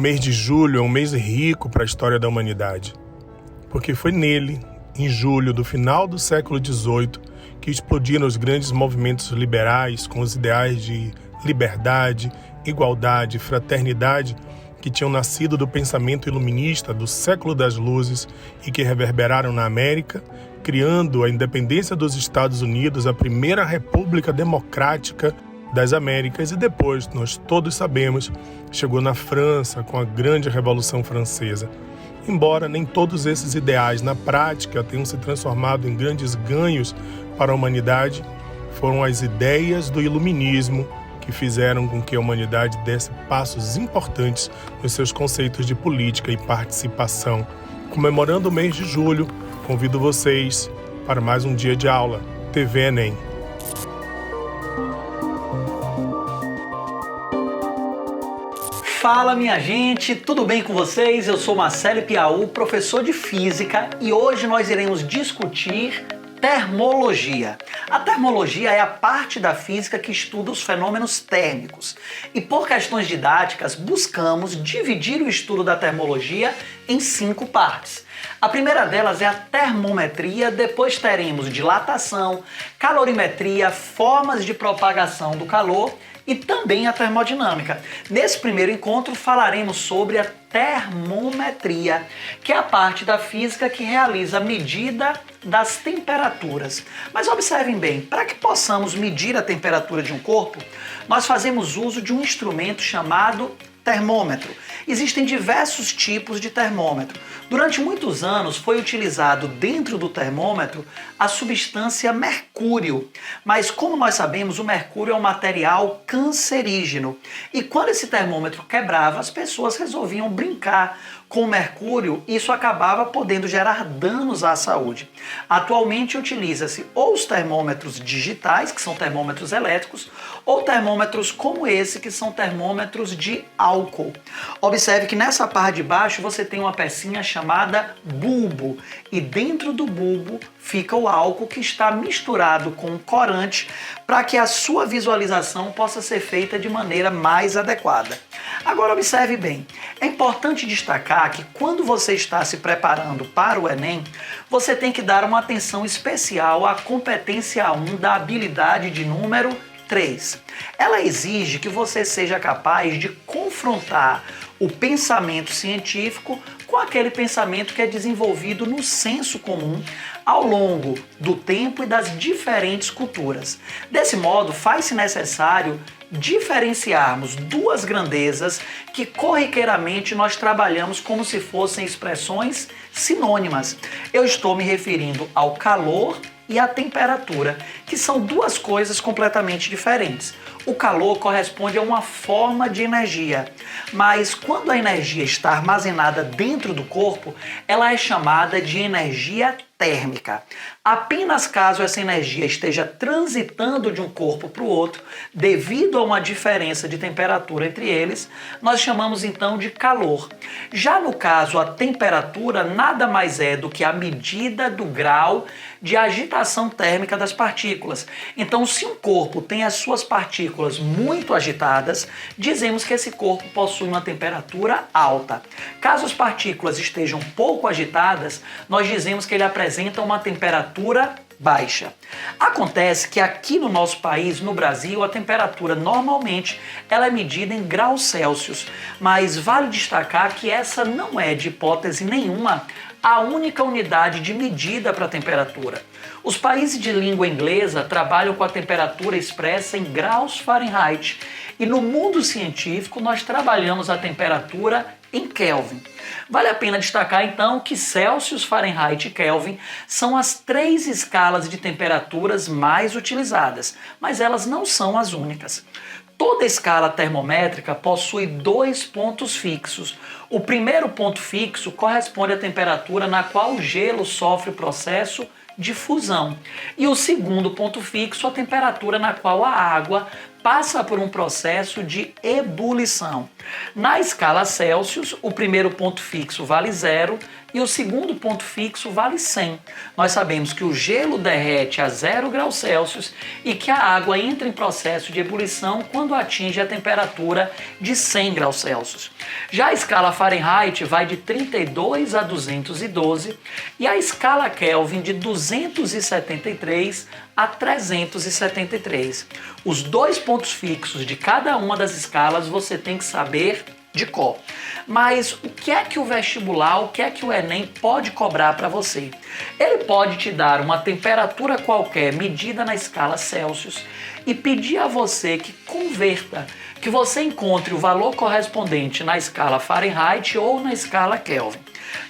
mês de julho é um mês rico para a história da humanidade, porque foi nele, em julho do final do século XVIII, que explodiram os grandes movimentos liberais com os ideais de liberdade, igualdade, fraternidade que tinham nascido do pensamento iluminista do século das luzes e que reverberaram na América, criando a independência dos Estados Unidos, a primeira república democrática das Américas, e depois, nós todos sabemos, chegou na França com a grande Revolução Francesa. Embora nem todos esses ideais na prática tenham se transformado em grandes ganhos para a humanidade, foram as ideias do iluminismo que fizeram com que a humanidade desse passos importantes nos seus conceitos de política e participação. Comemorando o mês de julho, convido vocês para mais um dia de aula, TV Enem. Fala minha gente, tudo bem com vocês? Eu sou Marcelo Piau, professor de Física, e hoje nós iremos discutir termologia. A termologia é a parte da física que estuda os fenômenos térmicos. E por questões didáticas, buscamos dividir o estudo da termologia em 5 partes. A primeira delas é a termometria, depois teremos dilatação, calorimetria, formas de propagação do calor e também a termodinâmica. Nesse primeiro encontro falaremos sobre a termometria, que é a parte da física que realiza a medida das temperaturas. Mas observem bem, para que possamos medir a temperatura de um corpo, nós fazemos uso de um instrumento chamado termômetro. Existem diversos tipos de termômetro. Durante muitos anos foi utilizado dentro do termômetro a substância mercúrio, mas como nós sabemos, o mercúrio é um material cancerígeno. E quando esse termômetro quebrava, as pessoas resolviam brincar com o mercúrio, e isso acabava podendo gerar danos à saúde. Atualmente utiliza-se ou os termômetros digitais, que são termômetros elétricos, ou termômetros como esse, que são termômetros de álcool. Observe que nessa parte de baixo você tem uma pecinha chamada bulbo, e dentro do bulbo fica o álcool que está misturado com um corante para que a sua visualização possa ser feita de maneira mais adequada. Agora observe bem, é importante destacar que quando você está se preparando para o Enem, você tem que dar uma atenção especial à competência 1 da habilidade de número 3. Ela exige que você seja capaz de confrontar o pensamento científico com aquele pensamento que é desenvolvido no senso comum ao longo do tempo e das diferentes culturas. Desse modo, faz-se necessário diferenciarmos duas grandezas que corriqueiramente nós trabalhamos como se fossem expressões sinônimas. Eu estou me referindo ao calor e à temperatura, que são duas coisas completamente diferentes. O calor corresponde a uma forma de energia, mas quando a energia está armazenada dentro do corpo, ela é chamada de energia térmica. Apenas caso essa energia esteja transitando de um corpo para o outro, devido a uma diferença de temperatura entre eles, nós chamamos então de calor. Já no caso, a temperatura nada mais é do que a medida do grau de agitação térmica das partículas. Então, se um corpo tem as suas partículas muito agitadas, dizemos que esse corpo possui uma temperatura alta. Caso as partículas estejam pouco agitadas, nós dizemos que ele apresenta uma temperatura baixa. Acontece que aqui no nosso país, no Brasil, a temperatura normalmente ela é medida em graus Celsius, mas vale destacar que essa não é, de hipótese nenhuma, a única unidade de medida para a temperatura. Os países de língua inglesa trabalham com a temperatura expressa em graus Fahrenheit, e no mundo científico nós trabalhamos a temperatura em Kelvin. Vale a pena destacar então que Celsius, Fahrenheit e Kelvin são as 3 escalas de temperaturas mais utilizadas, mas elas não são as únicas. Toda escala termométrica possui 2 pontos fixos. O primeiro ponto fixo corresponde à temperatura na qual o gelo sofre o processo de fusão. E o segundo ponto fixo, a temperatura na qual a água passa por um processo de ebulição. Na escala Celsius, o primeiro ponto fixo vale 0 e o segundo ponto fixo vale 100. Nós sabemos que o gelo derrete a 0 graus Celsius e que a água entra em processo de ebulição quando atinge a temperatura de 100 graus Celsius. Já a escala Fahrenheit vai de 32 a 212 e a escala Kelvin de 273 a 373. Os dois pontos fixos de cada uma das escalas você tem que saber de cor. Mas o que é que o vestibular, o que é que o Enem pode cobrar para você? Ele pode te dar uma temperatura qualquer medida na escala Celsius e pedir a você que converta, que você encontre o valor correspondente na escala Fahrenheit ou na escala Kelvin.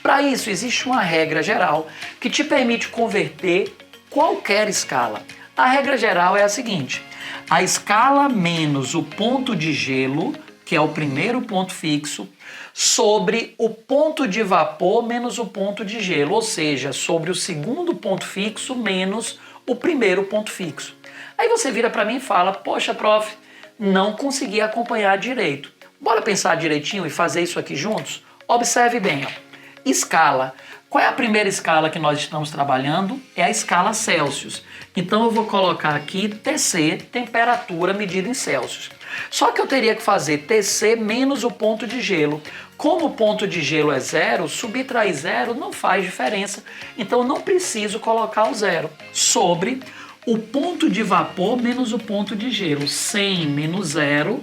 Para isso, existe uma regra geral que te permite converter qualquer escala. A regra geral é a seguinte: a escala menos o ponto de gelo, que é o primeiro ponto fixo, sobre o ponto de vapor menos o ponto de gelo, ou seja, sobre o segundo ponto fixo menos o primeiro ponto fixo. Aí você vira para mim e fala: poxa, prof, não consegui acompanhar direito. Bora pensar direitinho e fazer isso aqui juntos? Observe bem, ó. Escala. Qual é a primeira escala que nós estamos trabalhando? É a escala Celsius. Então eu vou colocar aqui TC, temperatura medida em Celsius. Só que eu teria que fazer TC menos o ponto de gelo. Como o ponto de gelo é 0, subtrair 0 não faz diferença. Então eu não preciso colocar o 0. Sobre o ponto de vapor menos o ponto de gelo. 100 menos 0,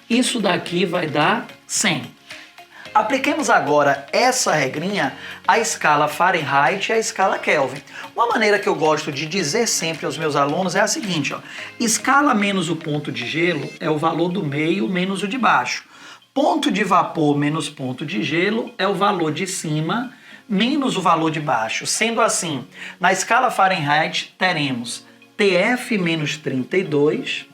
isso daqui vai dar 100. Apliquemos agora essa regrinha à escala Fahrenheit e à escala Kelvin. Uma maneira que eu gosto de dizer sempre aos meus alunos é a seguinte, ó: escala menos o ponto de gelo é o valor do meio menos o de baixo. Ponto de vapor menos ponto de gelo é o valor de cima menos o valor de baixo. Sendo assim, na escala Fahrenheit teremos TF menos 32...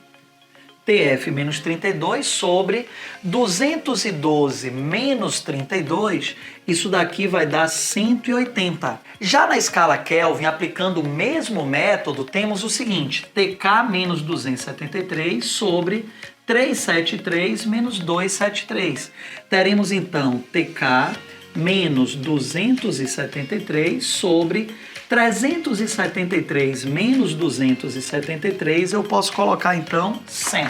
TF menos 32 sobre 212 menos 32, isso daqui vai dar 180. Já na escala Kelvin, aplicando o mesmo método, temos o seguinte: TK menos 273 sobre 373 menos 273. Teremos então TK menos 273 sobre 373 menos 273, eu posso colocar então 100.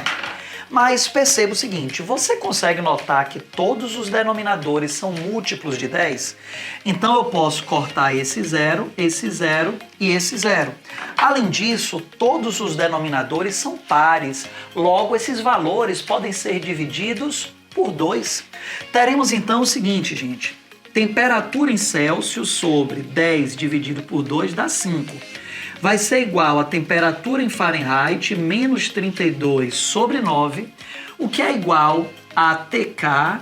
Mas perceba o seguinte, você consegue notar que todos os denominadores são múltiplos de 10? Então eu posso cortar esse 0 e esse 0. Além disso, todos os denominadores são pares, logo esses valores podem ser divididos por 2. Teremos então o seguinte, gente: temperatura em Celsius sobre 10 dividido por 2 dá 5. Vai ser igual a temperatura em Fahrenheit menos 32 sobre 9, o que é igual a TK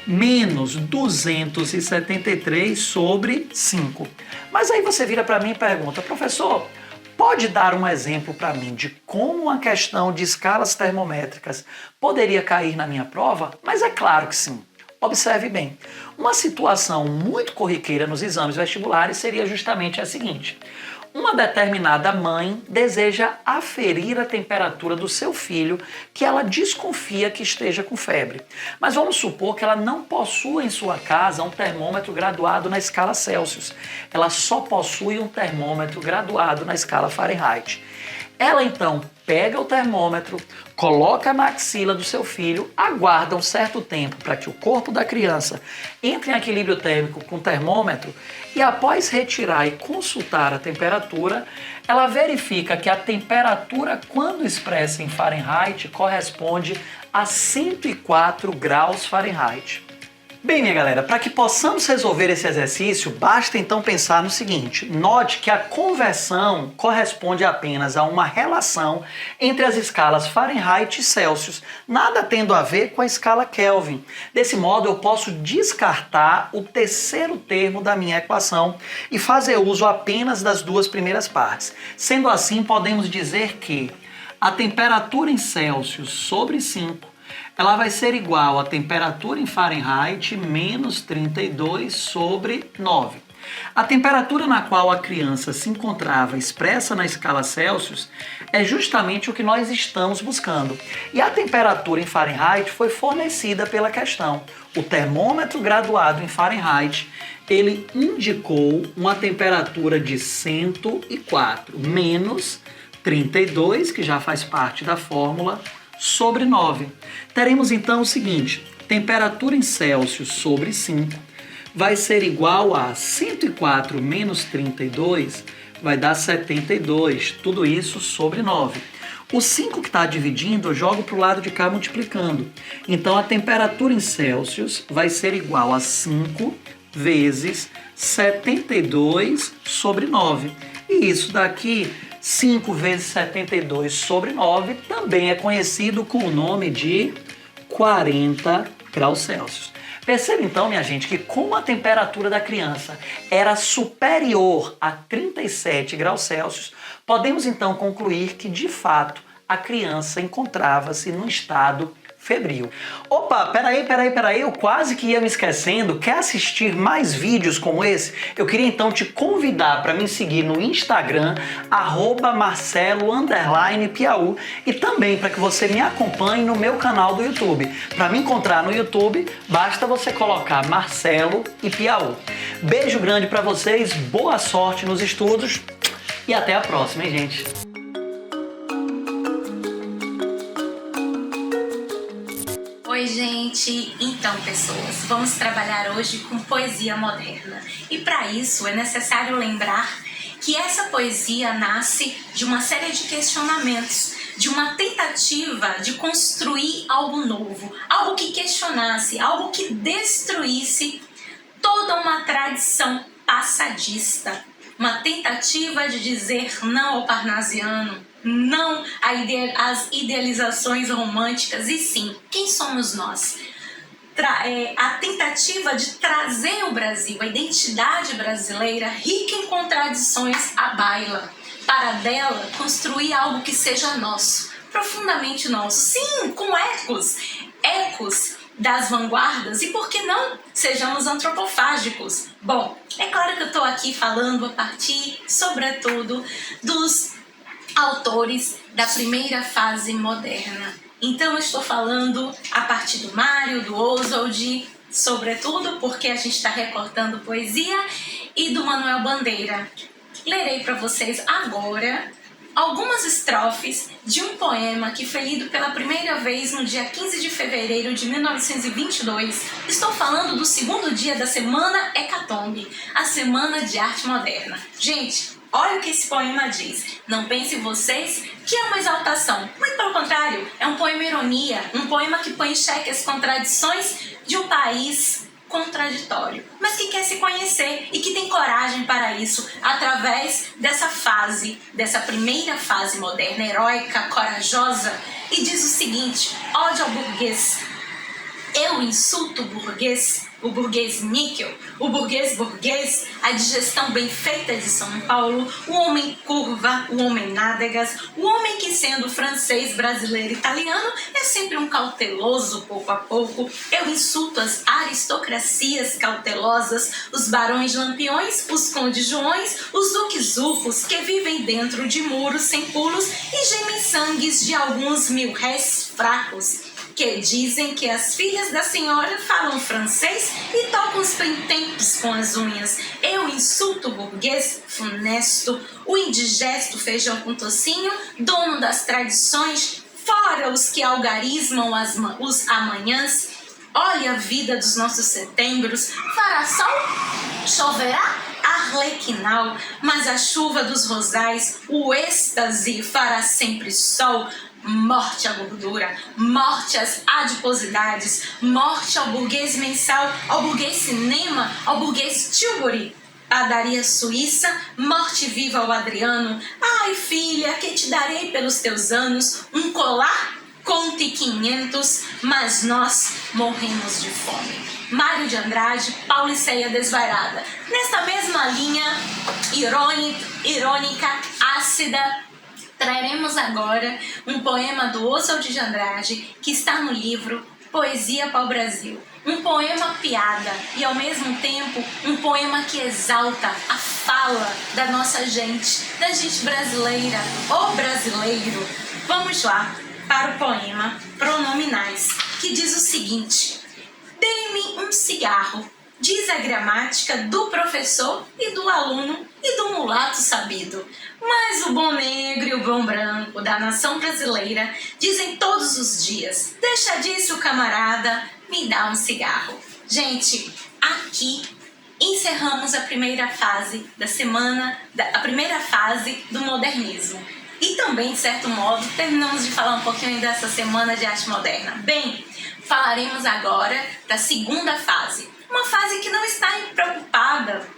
menos 273 sobre 5. Mas aí você vira para mim e pergunta: professor, pode dar um exemplo para mim de como uma questão de escalas termométricas poderia cair na minha prova? Mas é claro que sim. Observe bem, uma situação muito corriqueira nos exames vestibulares seria justamente a seguinte: uma determinada mãe deseja aferir a temperatura do seu filho, que ela desconfia que esteja com febre. Mas vamos supor que ela não possua em sua casa um termômetro graduado na escala Celsius. Ela só possui um termômetro graduado na escala Fahrenheit. Ela então pega o termômetro, coloca na axila do seu filho, aguarda um certo tempo para que o corpo da criança entre em equilíbrio térmico com o termômetro e após retirar e consultar a temperatura, ela verifica que a temperatura, quando expressa em Fahrenheit, corresponde a 104 graus Fahrenheit. Bem, minha galera, para que possamos resolver esse exercício, basta então pensar no seguinte: note que a conversão corresponde apenas a uma relação entre as escalas Fahrenheit e Celsius, nada tendo a ver com a escala Kelvin. Desse modo, eu posso descartar o terceiro termo da minha equação e fazer uso apenas das duas primeiras partes. Sendo assim, podemos dizer que a temperatura em Celsius sobre 5 ela vai ser igual à temperatura em Fahrenheit menos 32 sobre 9. A temperatura na qual a criança se encontrava expressa na escala Celsius é justamente o que nós estamos buscando. E a temperatura em Fahrenheit foi fornecida pela questão. O termômetro graduado em Fahrenheit ele indicou uma temperatura de 104 menos 32, que já faz parte da fórmula, sobre 9. Teremos então o seguinte: temperatura em Celsius sobre 5 vai ser igual a 104 menos 32, vai dar 72, tudo isso sobre 9. O 5 que está dividindo, eu jogo para o lado de cá multiplicando. Então a temperatura em Celsius vai ser igual a 5 vezes 72 sobre 9. E isso daqui, 5 vezes 72 sobre 9, também é conhecido com o nome de 40 graus Celsius. Perceba então, minha gente, que como a temperatura da criança era superior a 37 graus Celsius, podemos então concluir que, de fato, a criança encontrava-se num estado febril. Opa, peraí, eu quase que ia me esquecendo. Quer assistir mais vídeos como esse? Eu queria então te convidar para me seguir no Instagram, @Marcelo_Piau, e também para que você me acompanhe no meu canal do YouTube. Para me encontrar no YouTube, basta você colocar Marcelo e Piau. Beijo grande para vocês, boa sorte nos estudos e até a próxima, hein, gente? Oi, gente! Então, pessoas, vamos trabalhar hoje com poesia moderna. E para isso é necessário lembrar que essa poesia nasce de uma série de questionamentos, de uma tentativa de construir algo novo, algo que questionasse, algo que destruísse toda uma tradição passadista, uma tentativa de dizer não ao parnasiano, não às idealizações românticas, e sim, quem somos nós? A tentativa de trazer o Brasil, a identidade brasileira, rica em contradições, à baila, para dela construir algo que seja nosso, profundamente nosso, sim, com ecos das vanguardas, e por que não sejamos antropofágicos? Bom, é claro que eu estou aqui falando a partir, sobretudo, dos autores da primeira fase moderna. Então eu estou falando a partir do Mário, do Oswald, sobretudo porque a gente está recortando poesia, e do Manuel Bandeira. Lerei para vocês agora algumas estrofes de um poema que foi lido pela primeira vez no dia 15 de fevereiro de 1922. Estou falando do segundo dia da Semana Hecatombe, a Semana de Arte Moderna. Gente, olha o que esse poema diz. Não pensem vocês que é uma exaltação. Muito pelo contrário, é um poema ironia, um poema que põe em xeque as contradições de um país contraditório, mas que quer se conhecer e que tem coragem para isso através dessa primeira fase moderna, heróica, corajosa, e diz o seguinte: ódio ao burguês. Eu insulto o burguês níquel, o burguês, a digestão bem feita de São Paulo, o homem curva, o homem nádegas, o homem que, sendo francês, brasileiro, italiano, é sempre um cauteloso pouco a pouco. Eu insulto as aristocracias cautelosas, os barões lampiões, os condes joões, os duques urros, que vivem dentro de muros sem pulos e gemem sangues de alguns mil réis fracos, que dizem que as filhas da senhora falam francês e tocam os pentempos com as unhas. Eu insulto o burguês funesto, o indigesto feijão com tocinho, dono das tradições, fora os que algarismam os amanhãs. Olha a vida dos nossos setembros, fará sol, choverá arlequinal, mas a chuva dos rosais, o êxtase fará sempre sol. Morte à gordura, morte às adiposidades, morte ao burguês mensal, ao burguês cinema, ao burguês Tilbury, padaria suíça, morte viva ao Adriano. Ai, filha, que te darei pelos teus anos? Um colar? Conte 500, mas nós morremos de fome. Mário de Andrade, Pauliceia Desvairada. Nesta mesma linha irônica, ácida, traremos agora um poema do Oswald de Andrade, que está no livro Poesia para o Brasil. Um poema piada e, ao mesmo tempo, um poema que exalta a fala da nossa gente, da gente brasileira, o brasileiro. Vamos lá para o poema Pronominais, que diz o seguinte: dê-me um cigarro diz a gramática do professor e do aluno e do mulato sabido. Mas o bom negro e o bom branco da nação brasileira dizem todos os dias: deixa disso, camarada, me dá um cigarro. Gente, aqui encerramos a primeira fase da semana, a primeira fase do modernismo. E também, de certo modo, terminamos de falar um pouquinho dessa semana de arte moderna. Bem, falaremos agora da segunda fase. Uma fase que não está preocupada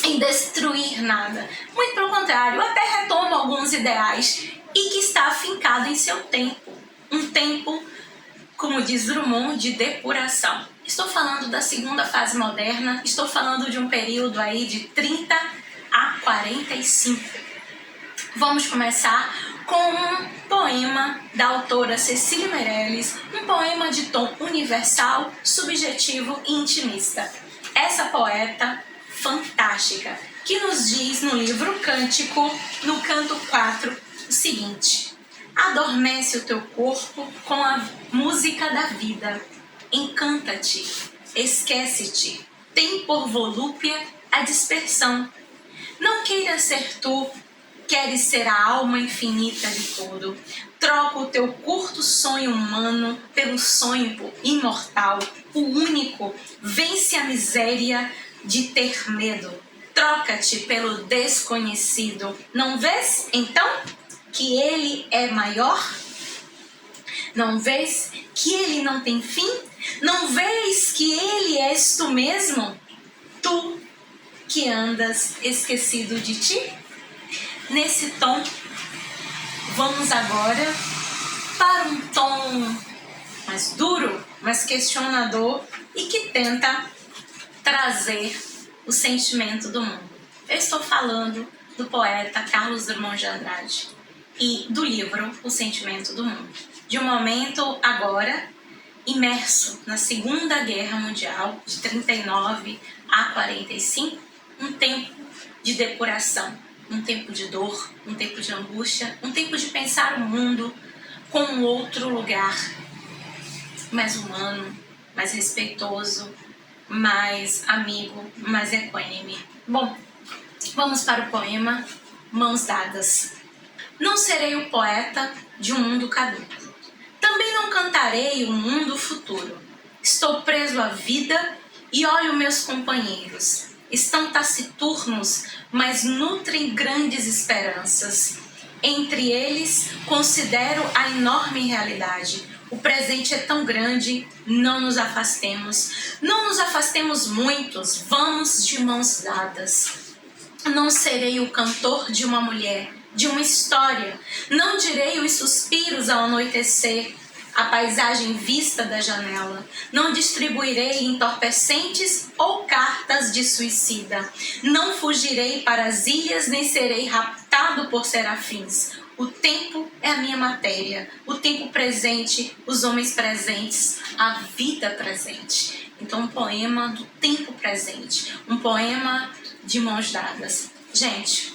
em destruir nada. Muito pelo contrário, até retoma alguns ideais e que está afincado em seu tempo. Um tempo, como diz Drummond, de depuração. Estou falando da segunda fase moderna, estou falando de um período aí de 30 a 45. Vamos começar com um poema da autora Cecília Meirelles, um poema de tom universal, subjetivo e intimista. Essa poeta fantástica, que nos diz no livro Cântico, no canto 4, o seguinte: adormece o teu corpo com a música da vida, encanta-te, esquece-te, tem por volúpia a dispersão. Não queiras ser tu, queres ser a alma infinita de tudo. Troca o teu curto sonho humano pelo sonho imortal, o único. Vence a miséria de ter medo. Troca-te pelo desconhecido. Não vês, então, que ele é maior? Não vês que ele não tem fim? Não vês que ele és tu mesmo? Tu que andas esquecido de ti? Nesse tom, vamos agora para um tom mais duro, mais questionador e que tenta trazer o sentimento do mundo. Eu estou falando do poeta Carlos Drummond de Andrade e do livro O Sentimento do Mundo. De um momento agora imerso na Segunda Guerra Mundial, de 39 a 45, um tempo de depuração. Um tempo de dor, um tempo de angústia, um tempo de pensar o mundo com um outro lugar, mais humano, mais respeitoso, mais amigo, mais equânime. Bom, vamos para o poema Mãos Dadas. Não serei o poeta de um mundo caduco. Também não cantarei um mundo futuro. Estou preso à vida e olho meus companheiros. Estão taciturnos, mas nutrem grandes esperanças. Entre eles, considero a enorme realidade. O presente é tão grande, não nos afastemos. Não nos afastemos muitos, vamos de mãos dadas. Não serei o cantor de uma mulher, de uma história. Não direi os suspiros ao anoitecer, a paisagem vista da janela. Não distribuirei entorpecentes ou cartas de suicida. Não fugirei para as ilhas, nem serei raptado por serafins. O tempo é a minha matéria, o tempo presente, os homens presentes, a vida presente. Então, um poema do tempo presente, um poema de mãos dadas. Gente,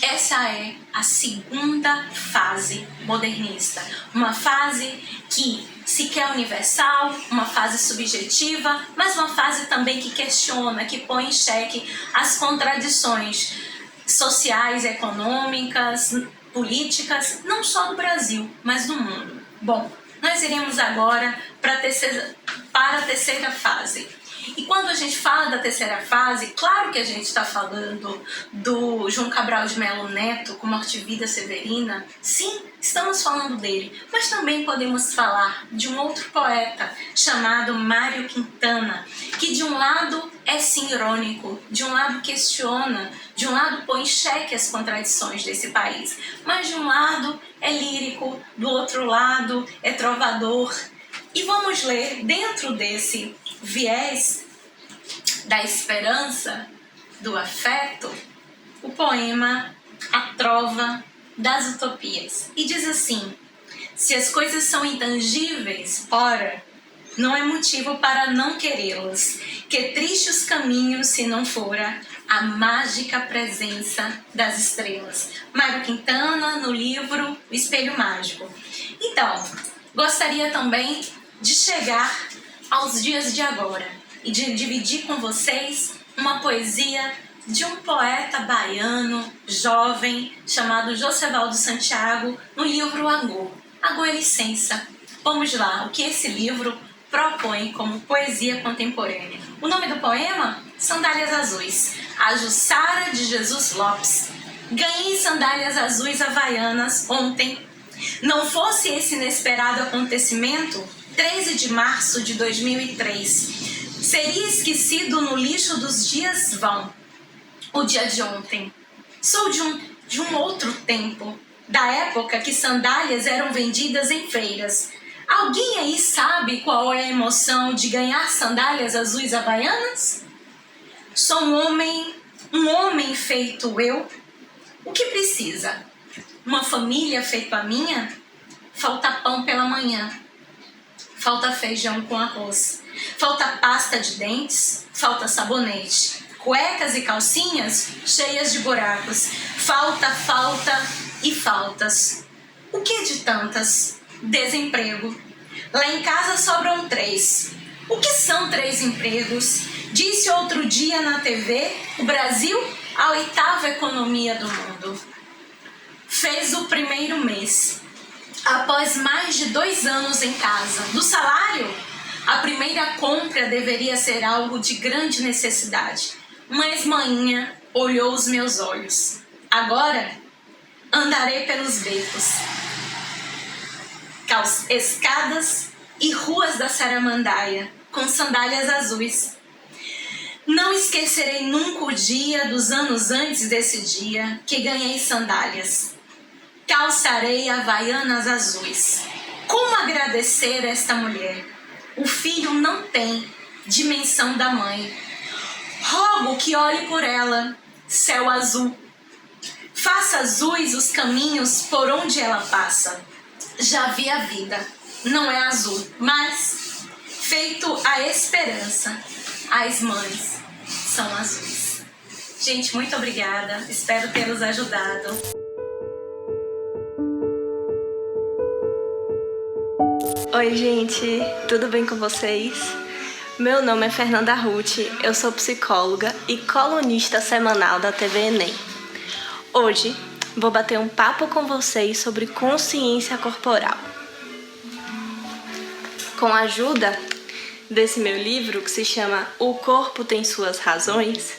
essa é a segunda fase modernista. Uma fase que se quer universal, uma fase subjetiva, mas uma fase também que questiona, que põe em xeque as contradições sociais, econômicas, políticas, não só do Brasil, mas do mundo. Bom, nós iremos agora para a terceira fase. E quando a gente fala da terceira fase, claro que a gente está falando do João Cabral de Melo Neto, com Morte e Vida Severina. Sim, estamos falando dele. Mas também podemos falar de um outro poeta chamado Mário Quintana, que de um lado é sim irônico, de um lado questiona, de um lado põe em xeque as contradições desse país, mas de um lado é lírico, do outro lado é trovador. E vamos ler, dentro desse viés da esperança, do afeto, o poema A Trova das Utopias. E diz assim: se as coisas são intangíveis, ora, não é motivo para não querê-las. Que tristes os caminhos se não fora a mágica presença das estrelas. Mário Quintana, no livro O Espelho Mágico. Então, gostaria também de chegar aos dias de agora. e de dividir com vocês uma poesia de um poeta baiano, jovem, chamado Josevaldo Santiago, no livro Agô. Agô é licença. Vamos lá, o que esse livro propõe como poesia contemporânea. O nome do poema? Sandálias Azuis. A Jussara de Jesus Lopes. Ganhei sandálias azuis havaianas ontem. Não fosse esse inesperado acontecimento, 13 de março de 2003, seria esquecido no lixo dos dias vão. O dia de ontem. Sou de um outro tempo, da época que sandálias eram vendidas em feiras. Alguém aí sabe qual é a emoção de ganhar sandálias azuis havaianas? Sou um homem feito eu. O que precisa? Uma família feita a minha? Falta pão pela manhã. Falta feijão com arroz. Falta pasta de dentes. Falta sabonete. Cuecas e calcinhas cheias de buracos. Falta e faltas. O que de tantas? Desemprego. Lá em casa sobram 3. O que são 3 empregos? Disse outro dia na TV, o Brasil, a 8ª economia do mundo. Fez o primeiro mês. Após mais de 2 anos em casa. Do salário, a primeira compra deveria ser algo de grande necessidade. Mas maninha olhou os meus olhos. Agora, andarei pelos becos, escadas e ruas da Saramandaia, com sandálias azuis. Não esquecerei nunca o dia dos anos antes desse dia que ganhei sandálias. Calçarei havaianas azuis. Como agradecer esta mulher? O filho não tem dimensão da mãe. Rogo que olhe por ela, céu azul. Faça azuis os caminhos por onde ela passa. Já vi a vida, não é azul, mas feito a esperança, as mães são azuis. Gente, muito obrigada, espero tê-los ajudado. Oi gente, tudo bem com vocês? Meu nome é Fernanda Ruth, eu sou psicóloga e colunista semanal da TV Enem. Hoje vou bater um papo com vocês sobre consciência corporal. Com a ajuda desse meu livro, que se chama O Corpo Tem Suas Razões,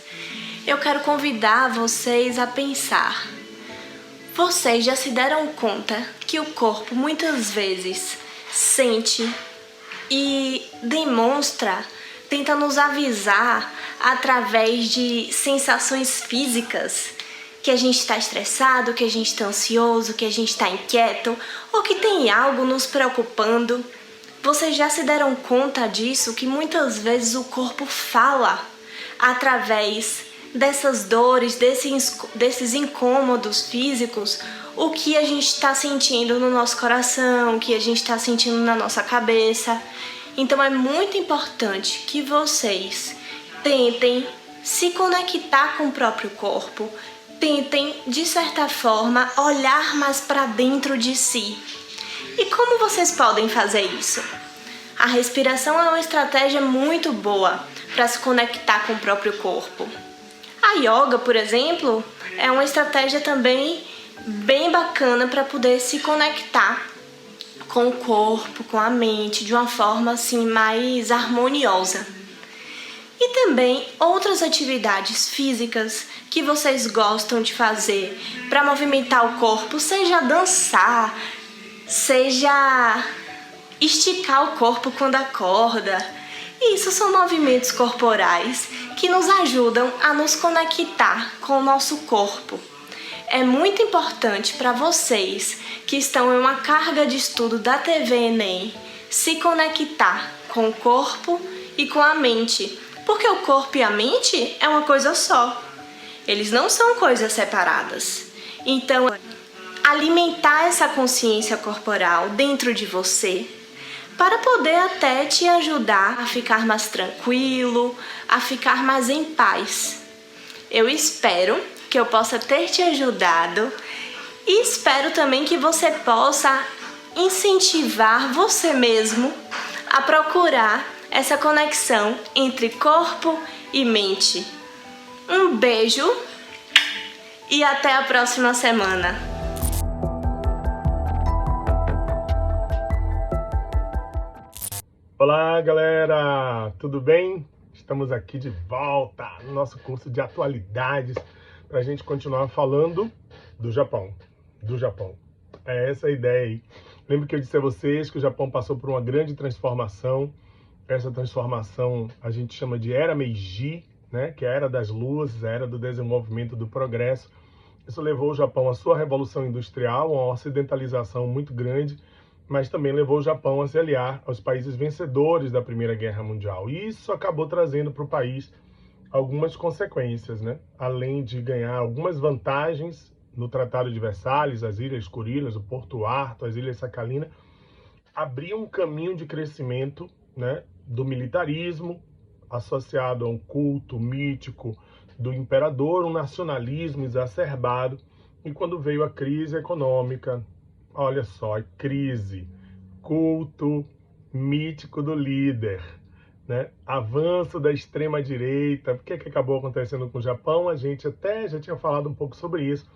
eu quero convidar vocês a pensar. Vocês já se deram conta que o corpo muitas vezes sente e demonstra, tenta nos avisar através de sensações físicas, que a gente está estressado, que a gente está ansioso, que a gente está inquieto ou que tem algo nos preocupando? Vocês já se deram conta disso, que muitas vezes o corpo fala através dessas dores, desses incômodos físicos, o que a gente está sentindo no nosso coração, o que a gente está sentindo na nossa cabeça. Então é muito importante que vocês tentem se conectar com o próprio corpo, tentem, de certa forma, olhar mais para dentro de si. E como vocês podem fazer isso? A respiração é uma estratégia muito boa para se conectar com o próprio corpo. A yoga, por exemplo, é uma estratégia também bem bacana para poder se conectar com o corpo, com a mente, de uma forma assim mais harmoniosa. E também outras atividades físicas que vocês gostam de fazer para movimentar o corpo, seja dançar, seja esticar o corpo quando acorda. Isso são movimentos corporais que nos ajudam a nos conectar com o nosso corpo. É muito importante para vocês que estão em uma carga de estudo da TV Enem se conectar com o corpo e com a mente, porque o corpo e a mente é uma coisa só. Eles não são coisas separadas. Então, alimentar essa consciência corporal dentro de você para poder até te ajudar a ficar mais tranquilo, a ficar mais em paz. Eu espero que eu possa ter te ajudado e espero também que você possa incentivar você mesmo a procurar essa conexão entre corpo e mente. Um beijo e até a próxima semana. Olá, galera! Tudo bem? Estamos aqui de volta no nosso curso de atualidades para a gente continuar falando do Japão. É essa a ideia aí. Lembro que eu disse a vocês que o Japão passou por uma grande transformação. Essa transformação a gente chama de Era Meiji, né? Que é a Era das Luzes, a Era do Desenvolvimento, do Progresso. Isso levou o Japão à sua Revolução Industrial, uma ocidentalização muito grande, mas também levou o Japão a se aliar aos países vencedores da Primeira Guerra Mundial. E isso acabou trazendo para o país algumas consequências, né? Além de ganhar algumas vantagens no Tratado de Versalhes, as Ilhas Kurilas, o Porto Arthur, as Ilhas Sakhalina, abriu um caminho de crescimento, né, do militarismo, associado a um culto mítico do imperador, um nacionalismo exacerbado. E quando veio a crise econômica, olha só, a crise, culto mítico do líder, né? Avanço da extrema-direita. O que acabou acontecendo com o Japão? A gente até já tinha falado um pouco sobre isso.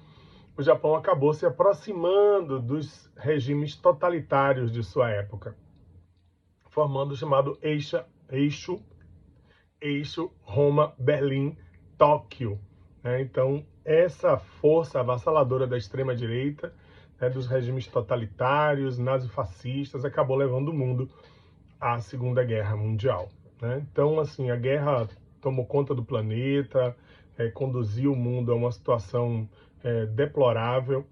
O Japão acabou se aproximando dos regimes totalitários de sua época, formando o chamado eixo Roma-Berlim-Tóquio. Né? Então, essa força avassaladora da extrema-direita, né, dos regimes totalitários, nazifascistas, acabou levando o mundo à Segunda Guerra Mundial. Né? Então, assim, a guerra tomou conta do planeta, conduziu o mundo a uma situação deplorável,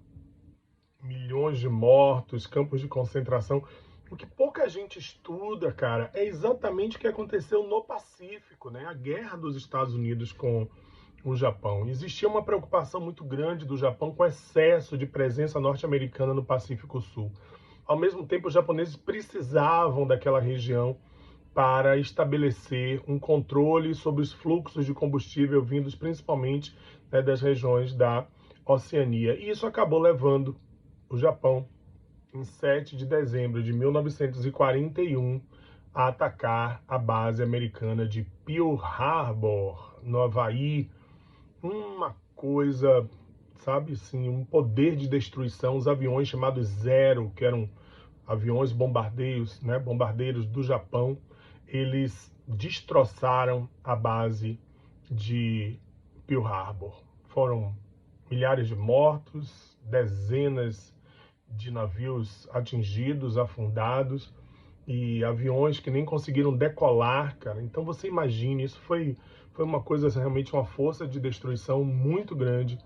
milhões de mortos, campos de concentração. O que pouca gente estuda, cara, é exatamente o que aconteceu no Pacífico, né? A guerra dos Estados Unidos com o Japão. Existia uma preocupação muito grande do Japão com o excesso de presença norte-americana no Pacífico Sul. Ao mesmo tempo, os japoneses precisavam daquela região para estabelecer um controle sobre os fluxos de combustível vindos principalmente, né, das regiões da Oceania. E isso acabou levando o Japão, em 7 de dezembro de 1941, a atacar a base americana de Pearl Harbor, no Havaí. Uma coisa, sabe, assim, um poder de destruição. Os aviões chamados Zero, que eram aviões bombardeiros, né, bombardeiros do Japão, eles destroçaram a base de Pearl Harbor. Foram milhares de mortos, dezenas de navios atingidos, afundados, e aviões que nem conseguiram decolar, cara. Então você imagine, isso foi uma coisa, realmente uma força de destruição muito grande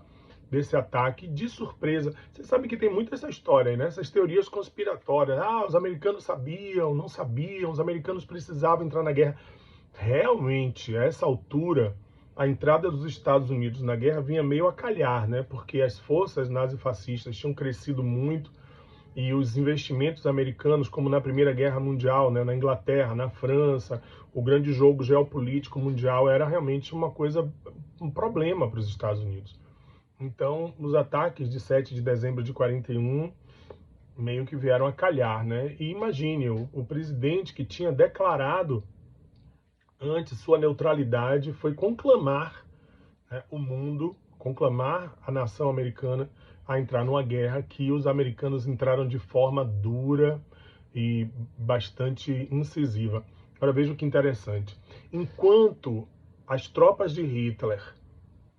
desse ataque de surpresa. Você sabe que tem muito essa história aí, né? Essas teorias conspiratórias. Ah, os americanos sabiam, não sabiam, os americanos precisavam entrar na guerra. Realmente, a essa altura, a entrada dos Estados Unidos na guerra vinha meio a calhar, né? Porque as forças nazifascistas tinham crescido muito e os investimentos americanos, como na Primeira Guerra Mundial, né, na Inglaterra, na França, o grande jogo geopolítico mundial era realmente uma coisa, um problema para os Estados Unidos. Então, os ataques de 7 de dezembro de 41 meio que vieram a calhar, né? E imagine, o presidente que tinha declarado antes sua neutralidade foi conclamar, né, o mundo, conclamar a nação americana a entrar numa guerra que os americanos entraram de forma dura e bastante incisiva. Agora veja o que interessante. Enquanto as tropas de Hitler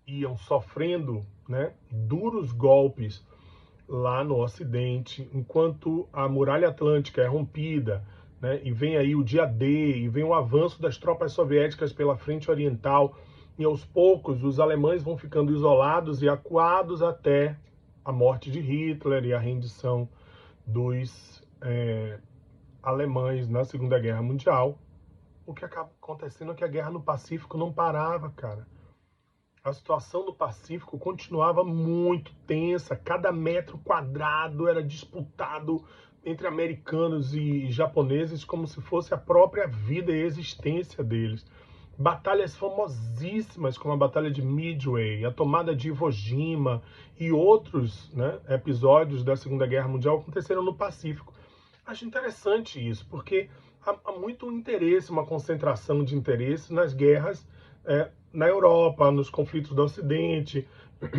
iam sofrendo, né, duros golpes lá no Ocidente, enquanto a muralha atlântica é rompida, né, e vem aí o dia D, e vem o avanço das tropas soviéticas pela frente oriental, e aos poucos os alemães vão ficando isolados e acuados até a morte de Hitler e a rendição dos alemães na Segunda Guerra Mundial. O que acaba acontecendo é que a guerra no Pacífico não parava, cara. A situação do Pacífico continuava muito tensa, cada metro quadrado era disputado entre americanos e japoneses como se fosse a própria vida e existência deles. Batalhas famosíssimas como a Batalha de Midway, a tomada de Iwo Jima e outros, né, episódios da Segunda Guerra Mundial aconteceram no Pacífico. Acho interessante isso, porque há muito interesse, uma concentração de interesse nas guerras na Europa, nos conflitos do Ocidente,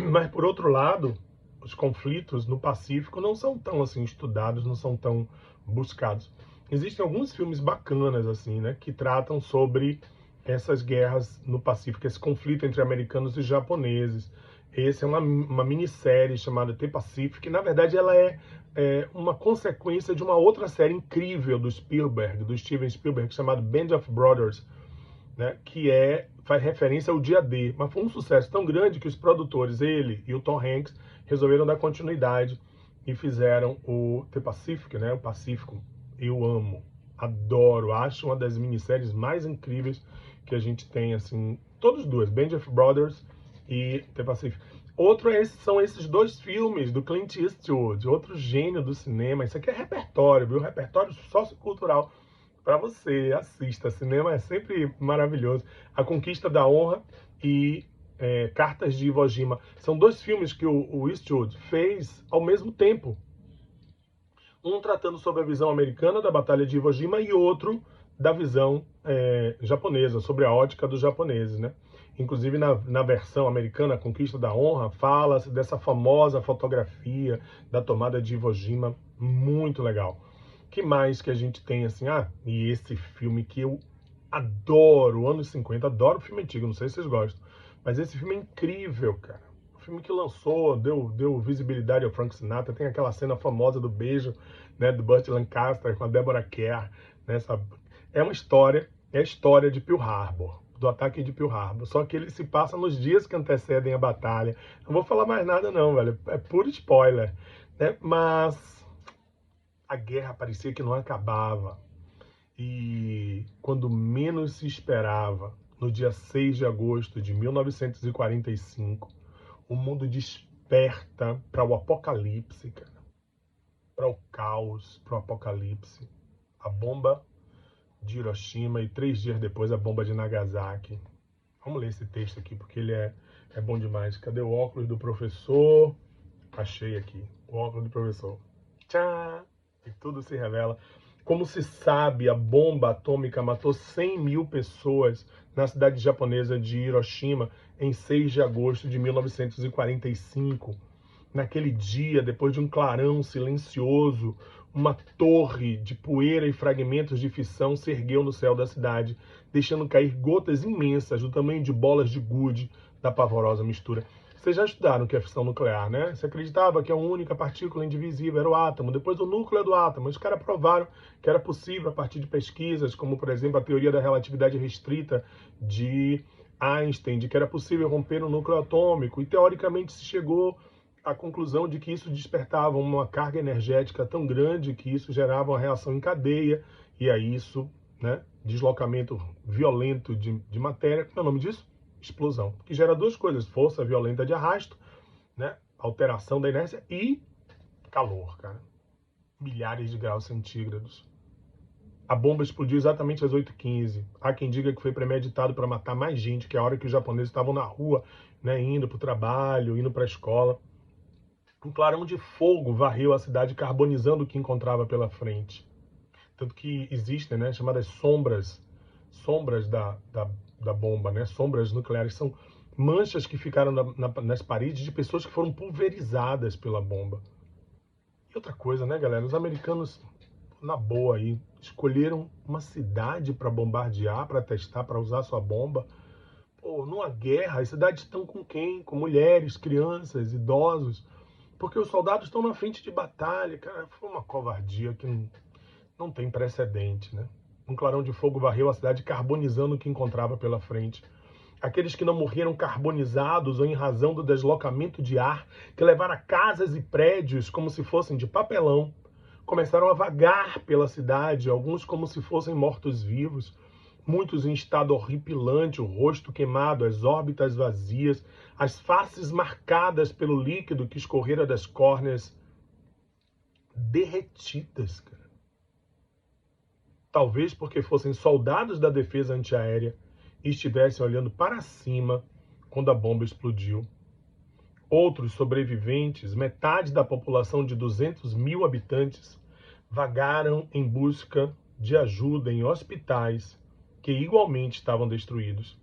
mas por outro lado, os conflitos no Pacífico não são tão assim estudados, não são tão buscados. Existem alguns filmes bacanas assim, né, que tratam sobre essas guerras no Pacífico, esse conflito entre americanos e japoneses. Esse é uma minissérie chamada The Pacific, que na verdade ela é uma consequência de uma outra série incrível do Spielberg, do Steven Spielberg, chamada Band of Brothers, né, que faz referência ao dia D, mas foi um sucesso tão grande que os produtores, ele e o Tom Hanks, resolveram dar continuidade e fizeram o The Pacific, né, o Pacífico. Eu amo, adoro, acho uma das minisséries mais incríveis que a gente tem, assim, todos dois, Band of Brothers e The Pacific. São esses dois filmes do Clint Eastwood, outro gênio do cinema. Isso aqui é repertório, viu? Repertório sociocultural para você. Assista, cinema é sempre maravilhoso. A Conquista da Honra e Cartas de Iwo Jima. São dois filmes que o Eastwood fez ao mesmo tempo. Um tratando sobre a visão americana da Batalha de Iwo Jima e outro da visão japonesa, sobre a ótica dos japoneses, né? Inclusive na versão americana, a Conquista da Honra, fala-se dessa famosa fotografia da tomada de Iwo Jima, muito legal. Que mais que a gente tem assim? E esse filme que eu adoro, anos 50, adoro filme antigo, não sei se vocês gostam, mas esse filme é incrível, cara. O filme que lançou, deu visibilidade ao Frank Sinatra, tem aquela cena famosa do beijo, né, do Burt Lancaster com a Deborah Kerr, né, sabe? É a história de Pearl Harbor, do ataque de Pearl Harbor, só que ele se passa nos dias que antecedem a batalha. Não vou falar mais nada não, velho, é puro spoiler, né? Mas a guerra parecia que não acabava, e quando menos se esperava, no dia 6 de agosto de 1945, o mundo desperta para o apocalipse, cara, para o caos, para o apocalipse. A bomba de Hiroshima e 3 dias depois a bomba de Nagasaki. Vamos ler esse texto aqui porque ele é bom demais. Cadê o óculos do professor? Achei aqui, o óculos do professor. Tchá! E tudo se revela. Como se sabe, a bomba atômica matou 100 mil pessoas na cidade japonesa de Hiroshima em 6 de agosto de 1945. Naquele dia, depois de um clarão silencioso, uma torre de poeira e fragmentos de fissão se ergueu no céu da cidade, deixando cair gotas imensas do tamanho de bolas de gude da pavorosa mistura. Vocês já estudaram o que é fissão nuclear, né? Você acreditava que a única partícula indivisível era o átomo, depois o núcleo do átomo. Os caras provaram que era possível a partir de pesquisas, como, por exemplo, a teoria da relatividade restrita de Einstein, de que era possível romper o núcleo atômico, e teoricamente se chegou à conclusão de que isso despertava uma carga energética tão grande que isso gerava uma reação em cadeia, e aí isso, né, deslocamento violento de matéria. Qual é o nome disso? Explosão, que gera duas coisas: força violenta de arrasto, né, alteração da inércia, e calor, cara, milhares de graus centígrados. A bomba explodiu exatamente às 8h15. Há quem diga que foi premeditado para matar mais gente, que é a hora que os japoneses estavam na rua, né, indo para o trabalho, indo para a escola. Um clarão de fogo varreu a cidade, carbonizando o que encontrava pela frente. Tanto que existem, né, chamadas sombras da bomba, né? Sombras nucleares, são manchas que ficaram nas paredes de pessoas que foram pulverizadas pela bomba. E outra coisa, né, galera? Os americanos, na boa aí, escolheram uma cidade para bombardear, para testar, para usar sua bomba. Pô, numa guerra, as cidades estão com quem? Com mulheres, crianças, idosos. Porque os soldados estão na frente de batalha, cara. Foi uma covardia que não tem precedente, né? Um clarão de fogo varreu a cidade, carbonizando o que encontrava pela frente. Aqueles que não morreram carbonizados ou em razão do deslocamento de ar, que levaram casas e prédios como se fossem de papelão, começaram a vagar pela cidade, alguns como se fossem mortos-vivos, muitos em estado horripilante, o rosto queimado, as órbitas vazias, as faces marcadas pelo líquido que escorrera das córneas, derretidas, cara. Talvez porque fossem soldados da defesa antiaérea e estivessem olhando para cima quando a bomba explodiu. Outros sobreviventes, metade da população de 200 mil habitantes, vagaram em busca de ajuda em hospitais que igualmente estavam destruídos.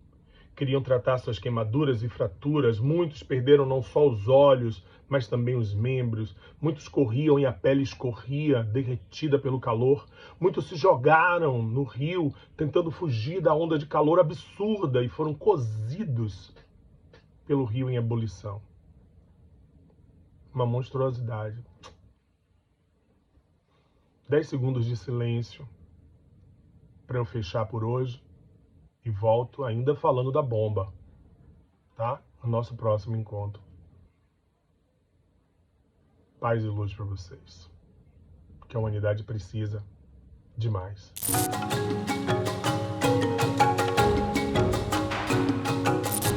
Queriam tratar suas queimaduras e fraturas. Muitos perderam não só os olhos, mas também os membros. Muitos corriam e a pele escorria, derretida pelo calor. Muitos se jogaram no rio, tentando fugir da onda de calor absurda e foram cozidos pelo rio em ebulição. Uma monstruosidade. 10 segundos de silêncio para eu fechar por hoje. E volto ainda falando da bomba, tá? No nosso próximo encontro. Paz e luz para vocês. Que a humanidade precisa demais.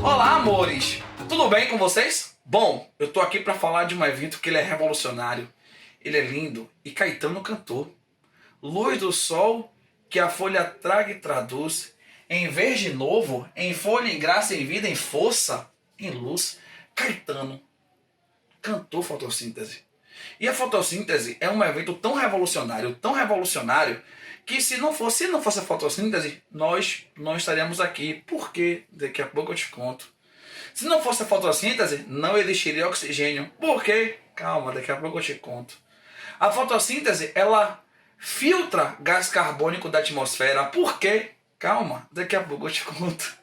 Olá, amores! Tudo bem com vocês? Bom, eu tô aqui para falar de um evento que ele é revolucionário. Ele é lindo e Caetano cantou. Luz do sol que a folha traga e traduz em verde novo, em folha, em graça, em vida, em força, em luz. Caetano cantou fotossíntese. E a fotossíntese é um evento tão revolucionário, que se não fosse a fotossíntese, nós não estaríamos aqui. Por quê? Daqui a pouco eu te conto. Se não fosse a fotossíntese, não existiria oxigênio. Por quê? Calma, daqui a pouco eu te conto. A fotossíntese, ela filtra gás carbônico da atmosfera. Por quê? Calma, daqui a pouco eu te conto.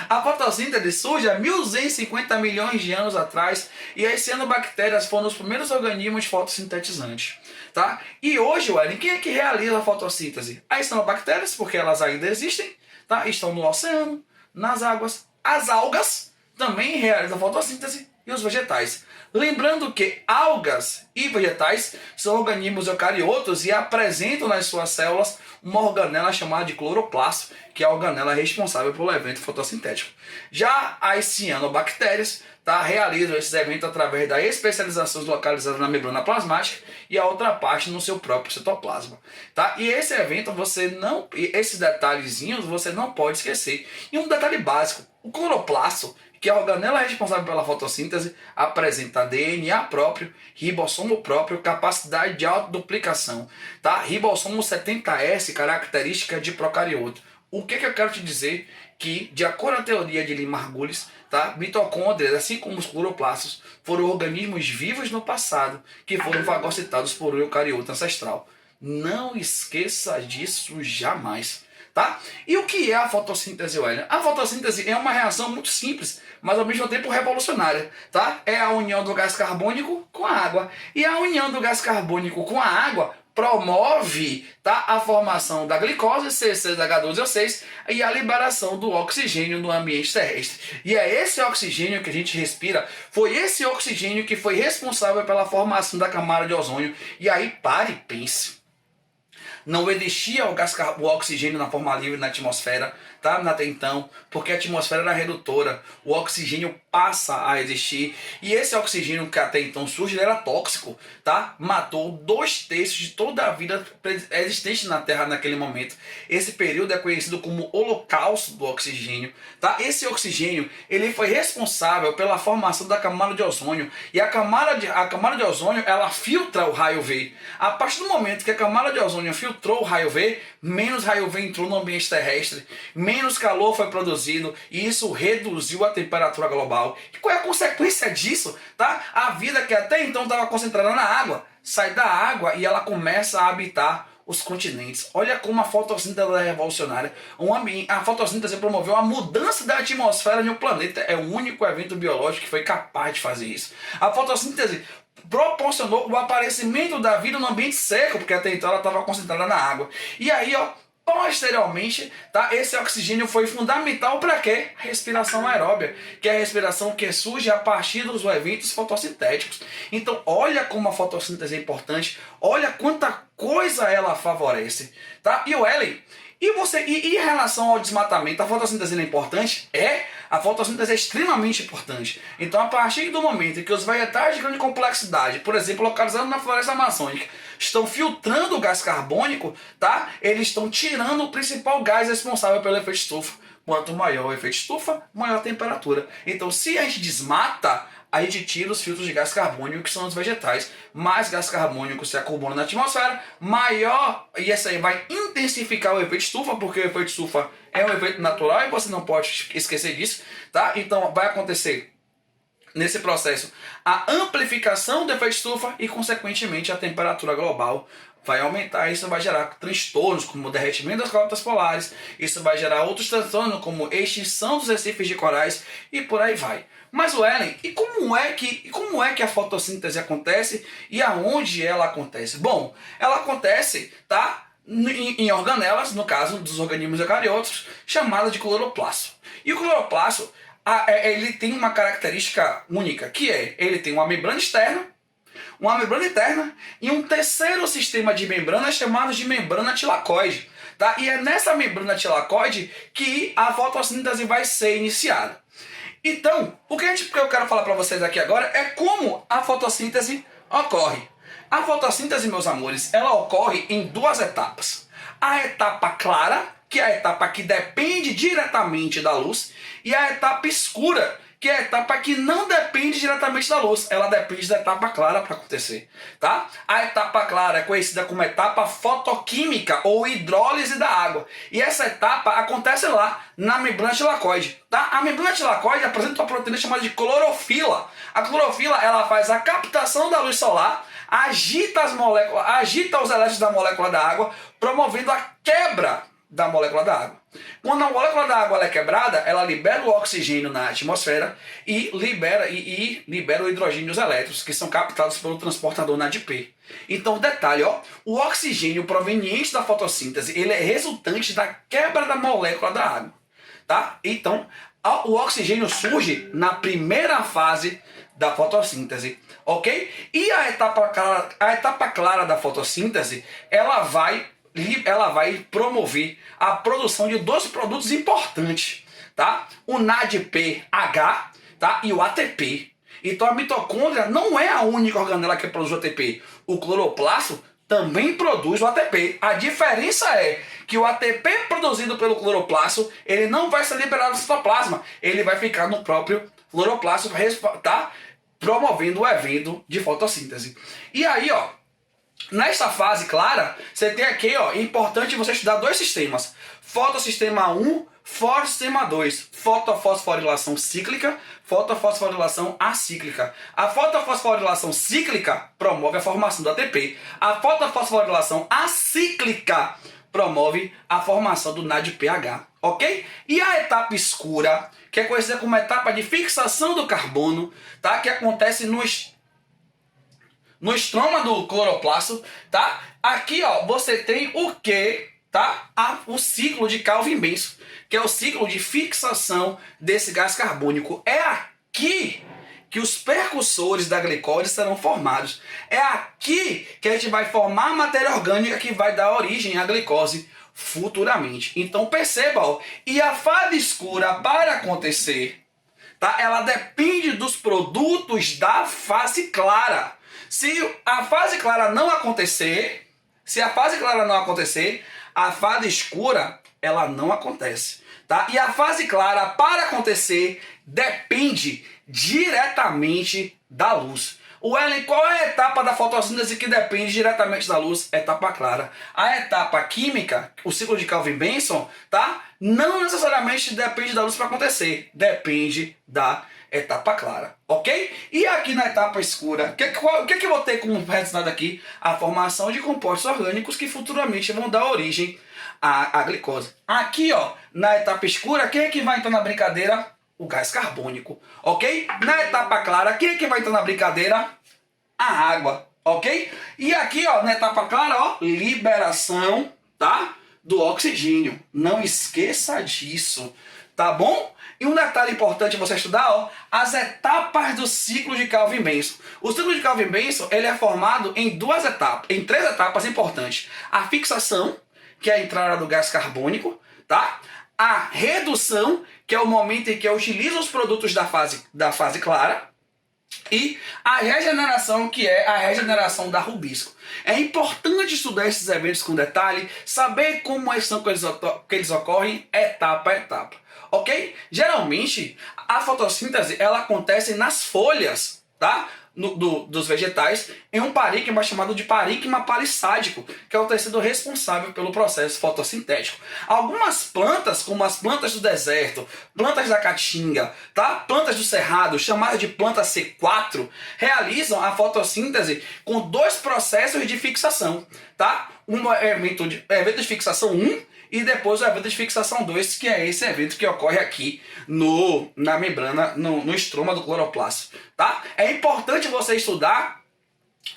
A fotossíntese surge há 1.250 milhões de anos atrás e as cianobactérias foram os primeiros organismos fotossintetizantes, tá? E hoje, Wellen, quem é que realiza a fotossíntese? As cianobactérias, porque elas ainda existem, tá? Estão no oceano, nas águas. As algas também realizam a fotossíntese e os vegetais. Lembrando que algas e vegetais são organismos eucariotos e apresentam nas suas células uma organela chamada de cloroplasto, que é a organela responsável pelo evento fotossintético. Já as cianobactérias, tá, realizam esses eventos através da especialização localizada na membrana plasmática e a outra parte no seu próprio citoplasma. Tá? E esse evento, esses detalhezinhos você não pode esquecer. E um detalhe básico, o cloroplasto, que é a organela responsável pela fotossíntese, apresenta DNA próprio, ribossomo próprio, capacidade de autoduplicação, tá? Ribossomo 70S, característica de procarioto. O que eu quero te dizer? Que, de acordo com a teoria de Lee-Margulis, tá? Mitocôndrias, assim como os cloroplastos, foram organismos vivos no passado, que foram fagocitados por um eucarioto ancestral. Não esqueça disso jamais. Tá? E o que é a fotossíntese, Wellen? A fotossíntese é uma reação muito simples, mas ao mesmo tempo revolucionária. Tá? É a união do gás carbônico com a água. E a união do gás carbônico com a água promove, tá, a formação da glicose, C6H12O6, e a liberação do oxigênio no ambiente terrestre. E é esse oxigênio que a gente respira, foi esse oxigênio que foi responsável pela formação da camada de ozônio. E aí pare e pense. Não existia o oxigênio na forma livre na atmosfera, tá? Até então, porque a atmosfera era redutora, o oxigênio passa a existir, e esse oxigênio que até então surge era tóxico, tá? Matou 2/3 de toda a vida existente na Terra naquele momento. Esse período é conhecido como holocausto do oxigênio, tá? Esse oxigênio, ele foi responsável pela formação da camada de ozônio, e a camada de ozônio, ela filtra o raio V. A partir do momento que a camada de ozônio filtrou o raio V, menos raio V entrou no ambiente terrestre, menos calor foi produzido, e isso reduziu a temperatura global. E qual é a consequência disso? Tá? A vida que até então estava concentrada na água, sai da água e ela começa a habitar os continentes. Olha como a fotossíntese é revolucionária. A fotossíntese promoveu a mudança da atmosfera de um planeta. É o único evento biológico que foi capaz de fazer isso. A fotossíntese proporcionou o aparecimento da vida no ambiente seco, porque até então ela estava concentrada na água. E aí, posteriormente, tá, esse oxigênio foi fundamental para quê? A respiração aeróbia, que é a respiração que surge a partir dos eventos fotossintéticos. Então, olha como a fotossíntese é importante, olha quanta coisa ela favorece, tá? E o Ellen, e em relação ao desmatamento, a fotossíntese é importante? A fotossíntese é extremamente importante. Então, a partir do momento em que os vegetais de grande complexidade, por exemplo, localizados na floresta amazônica, estão filtrando o gás carbônico, tá? Eles estão tirando o principal gás responsável pelo efeito estufa. Quanto maior o efeito estufa, maior a temperatura. Então, se a gente desmata, a gente tira os filtros de gás carbônico, que são os vegetais. Mais gás carbônico se acumula na atmosfera, maior, e essa aí vai intensificar o efeito estufa, porque o efeito estufa é um efeito natural e você não pode esquecer disso, tá? Então, vai acontecer nesse processo a amplificação do efeito estufa e, consequentemente, a temperatura global vai aumentar. Isso vai gerar transtornos como o derretimento das calotas polares, isso vai gerar outros transtornos como extinção dos recifes de corais e por aí vai. Mas, Ellen, e como é que a fotossíntese acontece e aonde ela acontece? Bom, ela acontece, tá, em organelas, no caso dos organismos eucariotos, chamada de cloroplasto. E o cloroplasto, ele tem uma característica única, que é, ele tem uma membrana externa e um terceiro sistema de membranas chamado de membrana tilacoide. Tá? E é nessa membrana tilacoide que a fotossíntese vai ser iniciada. Então, o que eu quero falar para vocês aqui agora é como a fotossíntese ocorre. A fotossíntese, meus amores, ela ocorre em duas etapas. A etapa clara, que é a etapa que depende diretamente da luz, e a etapa escura, que é a etapa que não depende diretamente da luz, ela depende da etapa clara para acontecer, tá? A etapa clara é conhecida como etapa fotoquímica ou hidrólise da água, e essa etapa acontece lá na membrana tilacoide, tá? A membrana tilacoide apresenta uma proteína chamada de clorofila. A clorofila, ela faz a captação da luz solar, agita os elétrons da molécula da água, promovendo a quebra da molécula da água. Quando a molécula da água é quebrada, ela libera o oxigênio na atmosfera e libera o hidrogênio e os elétrons, que são captados pelo transportador NADP. Então, detalhe, ó, o oxigênio proveniente da fotossíntese, ele é resultante da quebra da molécula da água, tá? Então, o oxigênio surge na primeira fase da fotossíntese, ok? E a etapa clara da fotossíntese, ela vai promover a produção de dois produtos importantes, tá? O NADPH, tá? E o ATP. Então a mitocôndria não é a única organela que produz o ATP. O cloroplasto também produz o ATP. A diferença é que o ATP produzido pelo cloroplasto, ele não vai ser liberado no citoplasma. Ele vai ficar no próprio cloroplasto, tá? Promovendo o evento de fotossíntese. E aí, ó, nesta fase clara, você tem aqui, ó, é importante você estudar dois sistemas. Fotossistema 1, fotossistema 2. Fotofosforilação cíclica, fotofosforilação acíclica. A fotofosforilação cíclica promove a formação do ATP. A fotofosforilação acíclica promove a formação do NADPH, ok? E a etapa escura, que é conhecida como etapa de fixação do carbono, tá? Que acontece no estroma do cloroplasto, tá? Aqui, ó, você tem o que, tá? O ciclo de Calvin-Benson, que é o ciclo de fixação desse gás carbônico. É aqui que os percussores da glicose serão formados. É aqui que a gente vai formar a matéria orgânica que vai dar origem à glicose futuramente. Então perceba, ó, e a fase escura para acontecer, tá? Ela depende dos produtos da fase clara. Se a fase clara não acontecer, a fase escura, ela não acontece, tá? E a fase clara, para acontecer, depende diretamente da luz. Ellen, qual é a etapa da fotossíntese que depende diretamente da luz? Etapa clara. A etapa química, o ciclo de Calvin-Benson, tá? Não necessariamente depende da luz para acontecer, depende da etapa clara, ok? E aqui na etapa escura, o que eu vou ter como resultado aqui? A formação de compostos orgânicos que futuramente vão dar origem à glicose. Aqui, ó, na etapa escura, quem é que vai entrar na brincadeira? O gás carbônico, ok? Na etapa clara, quem é que vai entrar na brincadeira? A água, ok? E aqui, ó, na etapa clara, ó, liberação, tá? Do oxigênio. Não esqueça disso, tá bom? E um detalhe importante você estudar, ó, as etapas do ciclo de Calvin-Benson. O ciclo de Calvin-Benson, ele é formado em três etapas importantes. A fixação, que é a entrada do gás carbônico, tá? A redução, que é o momento em que eu utilizo os produtos da fase clara, e a regeneração, que é a regeneração da rubisco. É importante estudar esses eventos com detalhe, saber como são que eles ocorrem etapa a etapa. ok? Geralmente, a fotossíntese ela acontece nas folhas, tá? Dos vegetais, em um parênquima chamado de parênquima palissádico, que é o tecido responsável pelo processo fotossintético. Algumas plantas, como as plantas do deserto, plantas da caatinga, tá? Plantas do cerrado, chamadas de planta C4, realizam a fotossíntese com 2 processos de fixação, tá? Um evento de fixação 1 e depois o evento de fixação 2, que é esse evento que ocorre aqui na membrana, no estroma do cloroplasto, tá? É importante você estudar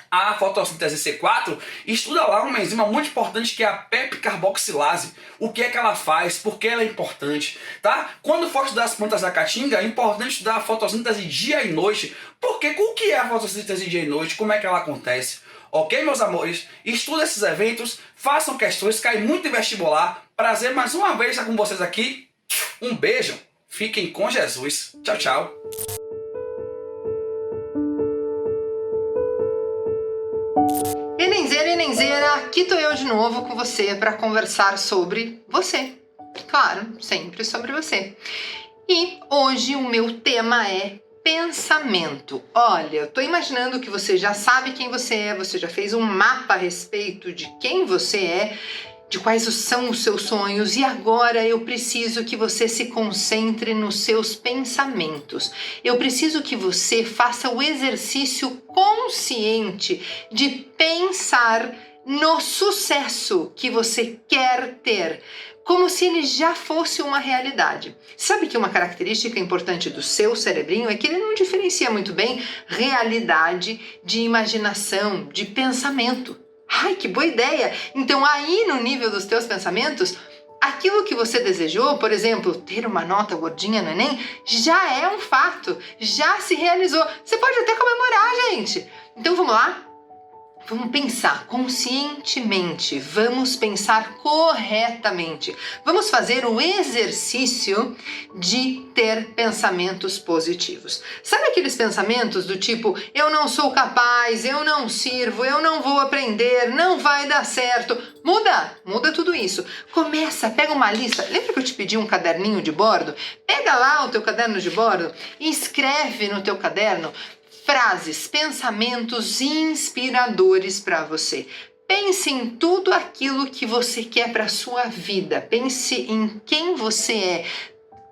a fotossíntese C4, estuda lá uma enzima muito importante que é a pepcarboxilase. O que é que ela faz, por que ela é importante, tá? Quando for estudar as plantas da caatinga, é importante estudar a fotossíntese dia e noite. Porque o que é a fotossíntese dia e noite? Como é que ela acontece? Ok, meus amores? Estuda esses eventos, façam questões, cai muito em vestibular. Prazer mais uma vez estar com vocês aqui. Um beijo, fiquem com Jesus. Tchau, tchau. Enenzeira, aqui tô eu de novo com você para conversar sobre você. Claro, sempre sobre você. E hoje o meu tema é pensamento. Olha, eu tô imaginando que você já sabe quem você já fez um mapa a respeito de quem você é, de quais são os seus sonhos, e agora eu preciso que você se concentre nos seus pensamentos. Eu preciso que você faça o exercício consciente de pensar no sucesso que você quer ter, como se ele já fosse uma realidade. Sabe que uma característica importante do seu cerebrinho é que ele não diferencia muito bem realidade de imaginação, de pensamento. Ai, que boa ideia! Então aí no nível dos teus pensamentos, aquilo que você desejou, por exemplo, ter uma nota gordinha no Enem, já é um fato, já se realizou. Você pode até comemorar, gente. Então vamos lá? Vamos pensar conscientemente, vamos pensar corretamente, vamos fazer o exercício de ter pensamentos positivos. Sabe aqueles pensamentos do tipo, eu não sou capaz, eu não sirvo, eu não vou aprender, não vai dar certo? Muda tudo isso. Começa, pega uma lista. Lembra que eu te pedi um caderninho de bordo? Pega lá o teu caderno de bordo e escreve no teu caderno frases, pensamentos inspiradores para você. Pense em tudo aquilo que você quer para a sua vida. Pense em quem você é.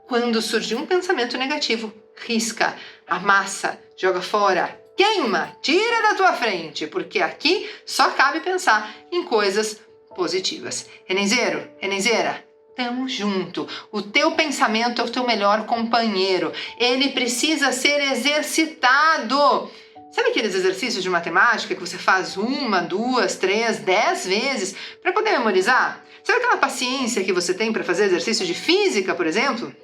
Quando surgir um pensamento negativo, risca, amassa, joga fora, queima, tira da tua frente, porque aqui só cabe pensar em coisas positivas. Enenzeiro, Enenzeira, tamo junto. O teu pensamento é o teu melhor companheiro. Ele precisa ser exercitado. Sabe aqueles exercícios de matemática que você faz 1, 2, 3, 10 vezes para poder memorizar? Sabe aquela paciência que você tem para fazer exercício de física, por exemplo?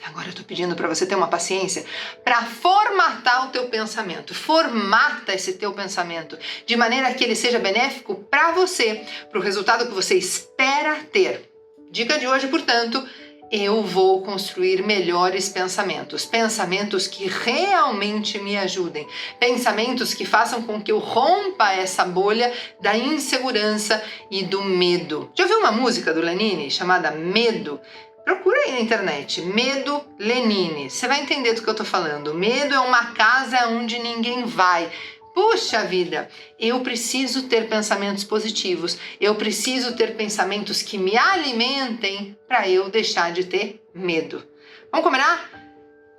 Agora eu tô pedindo para você ter uma paciência para formatar o teu pensamento. Formata esse teu pensamento de maneira que ele seja benéfico para você, para o resultado que você espera ter. Dica de hoje, portanto, eu vou construir melhores pensamentos. Pensamentos que realmente me ajudem. Pensamentos que façam com que eu rompa essa bolha da insegurança e do medo. Já ouviu uma música do Lenine chamada Medo? Procura aí na internet, Medo Lenine. Você vai entender do que eu tô falando. Medo é uma casa onde ninguém vai. Puxa vida, eu preciso ter pensamentos positivos, eu preciso ter pensamentos que me alimentem para eu deixar de ter medo. Vamos combinar?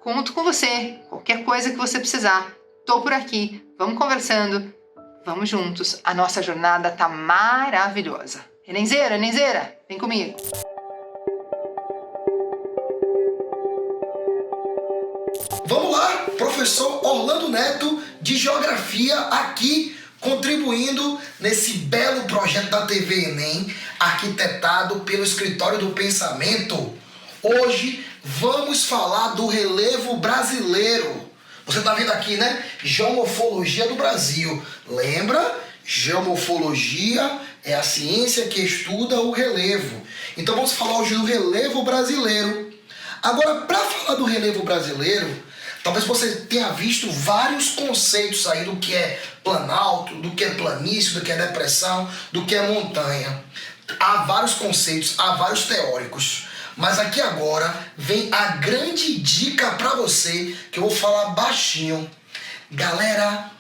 Conto com você, qualquer coisa que você precisar, tô por aqui, vamos conversando, vamos juntos, a nossa jornada tá maravilhosa. Enenzeira, Enenzeira, vem comigo. Vamos lá, professor Orlando Neto de Geografia aqui contribuindo nesse belo projeto da TV Enem, arquitetado pelo Escritório do Pensamento. Hoje vamos falar do relevo brasileiro. Você está vendo aqui, né? Geomorfologia do Brasil. Lembra? Geomorfologia é a ciência que estuda o relevo. Então vamos falar hoje do relevo brasileiro. Agora, para falar do relevo brasileiro, talvez você tenha visto vários conceitos aí do que é planalto, do que é planície, do que é depressão, do que é montanha. Há vários conceitos, há vários teóricos. Mas aqui agora vem a grande dica para você, que eu vou falar baixinho. Galera,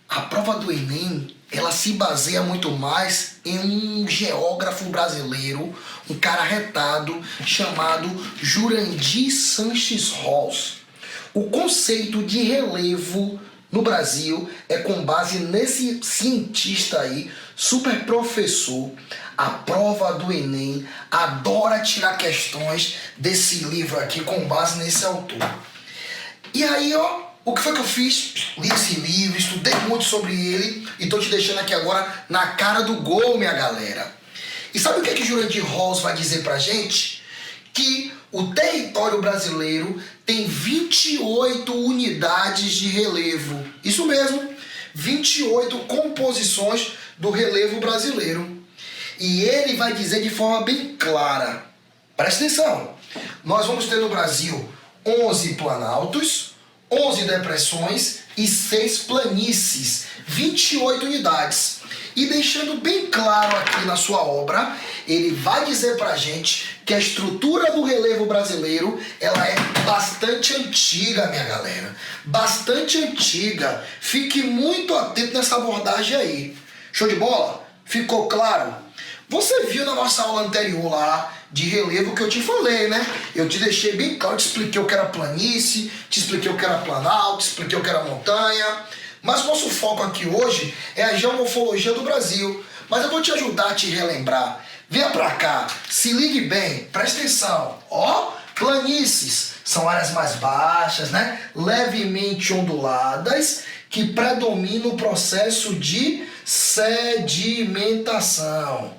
a prova do Enem, ela se baseia muito mais em um geógrafo brasileiro, um cara retado, chamado Jurandir Sanches Ros. O conceito de relevo no Brasil é com base nesse cientista aí, super professor. A prova do Enem adora tirar questões desse livro aqui com base nesse autor. E aí, ó, o que foi que eu fiz? Li esse livro, estudei muito sobre ele e tô te deixando aqui agora na cara do gol, minha galera. E sabe o que é que Jurandir Ros vai dizer pra gente? Que o território brasileiro tem 28 unidades de relevo. Isso mesmo, 28 composições do relevo brasileiro. E ele vai dizer de forma bem clara. Presta atenção. Nós vamos ter no Brasil 11 planaltos, 11 depressões e 6 planícies. 28 unidades. E deixando bem claro aqui na sua obra, ele vai dizer pra gente que a estrutura do relevo brasileiro, ela é bastante antiga, minha galera. Bastante antiga. Fique muito atento nessa abordagem aí. Show de bola? Ficou claro? Você viu na nossa aula anterior lá de relevo que eu te falei, né? Eu te deixei bem claro, te expliquei o que era planície, te expliquei o que era planalto, te expliquei o que era montanha. Mas nosso foco aqui hoje é a geomorfologia do Brasil. Mas eu vou te ajudar a te relembrar. Venha pra cá, se ligue bem, presta atenção. Ó, planícies são áreas mais baixas, né? Levemente onduladas, que predomina o processo de sedimentação.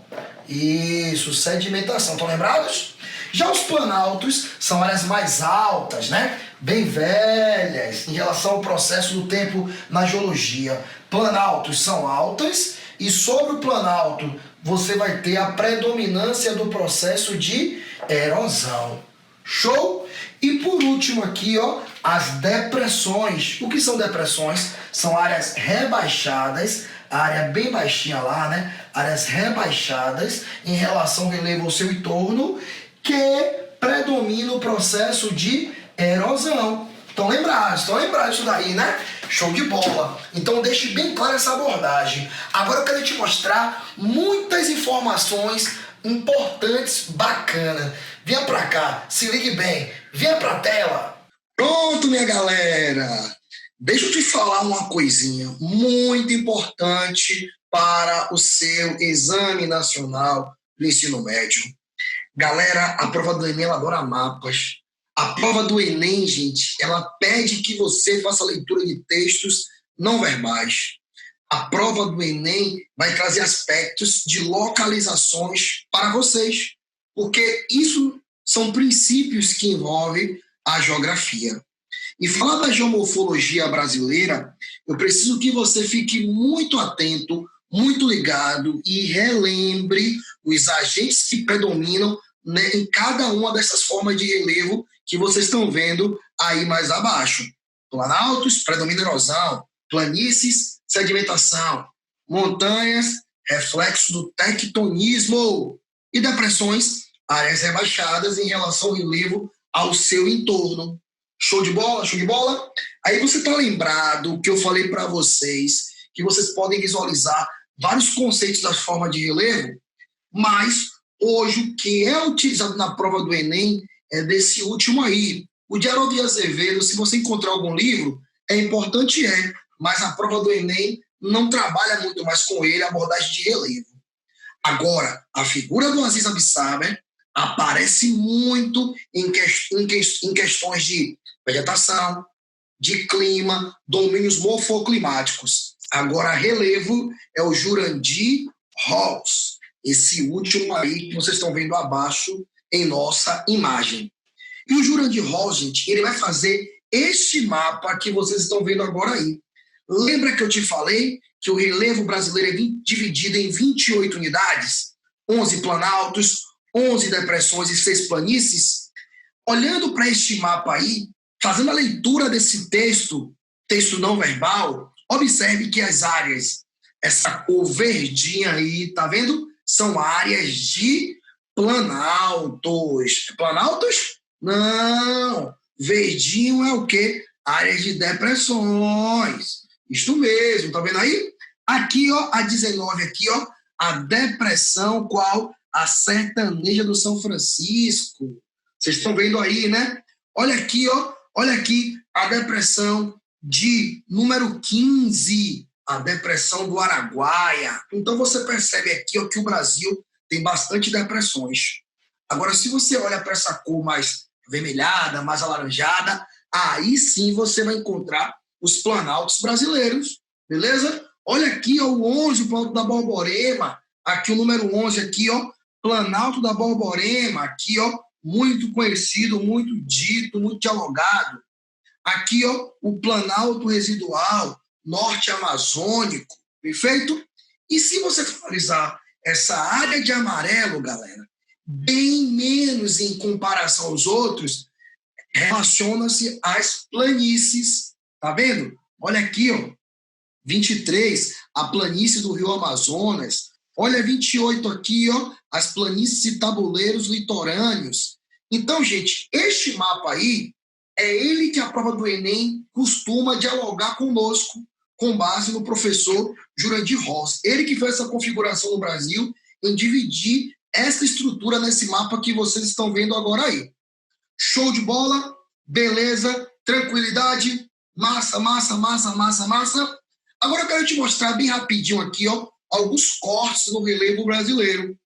Isso, sedimentação. Estão lembrados? Já os planaltos são áreas mais altas, né? Bem velhas em relação ao processo do tempo na geologia. Planaltos são altas e sobre o planalto você vai ter a predominância do processo de erosão. Show? E por último aqui, ó, as depressões. O que são depressões? São áreas rebaixadas, a área bem baixinha lá, né? Áreas rebaixadas em relação ao relevo ao seu entorno, que predomina o processo de erosão. Estão lembrados disso daí, né? Show de bola. Então deixe bem clara essa abordagem. Agora eu quero te mostrar muitas informações importantes, bacanas. Venha pra cá, se ligue bem, venha pra tela. Pronto, minha galera. Deixa eu te falar uma coisinha muito importante para o seu exame nacional do ensino médio. Galera, a prova do Enem ela adora mapas. A prova do Enem, gente, ela pede que você faça leitura de textos não verbais. A prova do Enem vai trazer aspectos de localizações para vocês, porque isso são princípios que envolvem a geografia. E falar da geomorfologia brasileira, eu preciso que você fique muito atento, muito ligado e relembre os agentes que predominam, né, em cada uma dessas formas de relevo que vocês estão vendo aí mais abaixo. Planaltos, predomina erosão. Planícies, sedimentação. Montanhas, reflexo do tectonismo. E depressões, áreas rebaixadas em relação ao relevo ao seu entorno. Show de bola? Show de bola? Aí você está lembrado que eu falei para vocês que vocês podem visualizar vários conceitos das formas de relevo, mas hoje o que é utilizado na prova do Enem é desse último aí. O de Haroldo de Azevedo, se você encontrar algum livro, é importante, mas a prova do Enem não trabalha muito mais com ele a abordagem de relevo. Agora, a figura do Aziz Absaber aparece muito em questões de vegetação, de clima, domínios morfoclimáticos. Agora, relevo é o Jurandir Ros, esse último aí que vocês estão vendo abaixo em nossa imagem. E o Jurandir Ros, gente, ele vai fazer este mapa que vocês estão vendo agora aí. Lembra que eu te falei que o relevo brasileiro é dividido em 28 unidades? 11 planaltos, 11 depressões e 6 planícies? Olhando para este mapa aí, fazendo a leitura desse texto não verbal, observe que as áreas, essa cor verdinha aí, tá vendo? São áreas de planaltos. Planaltos? Não. Verdinho é o quê? Áreas de depressões. Isto mesmo, tá vendo aí? Aqui, ó, a 19 aqui, ó, a depressão qual? A sertaneja do São Francisco. Vocês estão vendo aí, né? Olha aqui, ó, olha aqui a depressão de número 15, a depressão do Araguaia. Então você percebe aqui, ó, que o Brasil tem bastante depressões. Agora, se você olha para essa cor mais avermelhada, mais alaranjada, aí sim você vai encontrar os planaltos brasileiros, beleza? Olha aqui, ó, o 11, o Planalto da Borborema, aqui o número 11, aqui, ó, Planalto da Borborema, aqui, ó, muito conhecido, muito dito, muito dialogado. Aqui, ó, o Planalto Residual, Norte Amazônico, perfeito? E se você analisar essa área de amarelo, galera, bem menos em comparação aos outros, relaciona-se às planícies, tá vendo? Olha aqui, ó, 23, a planície do Rio Amazonas. Olha 28 aqui, ó, as planícies e tabuleiros litorâneos. Então, gente, este mapa aí é ele que a prova do Enem costuma dialogar conosco, com base no professor Jurandir Ross. Ele que fez essa configuração no Brasil em dividir essa estrutura nesse mapa que vocês estão vendo agora aí. Show de bola, beleza, tranquilidade, massa, massa, massa, massa, massa. Agora eu quero te mostrar bem rapidinho aqui, ó, alguns cortes no relevo brasileiro.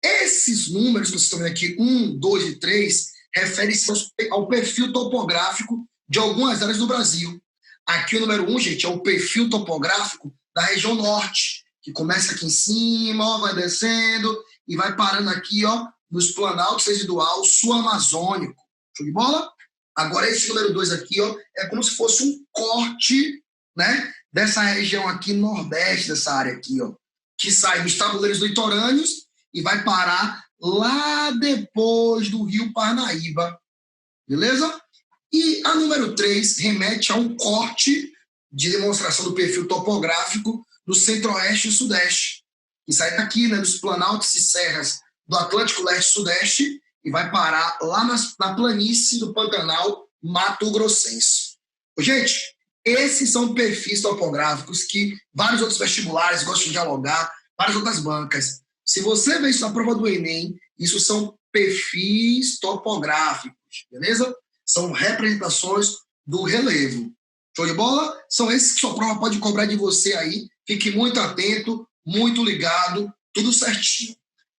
Esses números que vocês estão vendo aqui, 1, 2 e 3, referem-se ao perfil topográfico de algumas áreas do Brasil. Aqui o número 1, gente, é o perfil topográfico da região norte, que começa aqui em cima, ó, vai descendo e vai parando aqui, ó, nos planaltos residual sul-amazônico. Show de bola? Agora esse número 2 aqui, ó, é como se fosse um corte, né, dessa região aqui nordeste, dessa área aqui, ó, que sai dos tabuleiros litorâneos e vai parar lá depois do Rio Parnaíba. Beleza? E a número 3 remete a um corte de demonstração do perfil topográfico do centro-oeste e sudeste, que sai daqui, né, dos planaltos e serras do Atlântico Leste e Sudeste e vai parar lá na planície do Pantanal Mato Grossense. Gente, esses são perfis topográficos que vários outros vestibulares gostam de dialogar, várias outras bancas. Se você vê isso na prova do Enem, isso são perfis topográficos, beleza? São representações do relevo. Show de bola? São esses que sua prova pode cobrar de você aí. Fique muito atento, muito ligado, tudo certinho.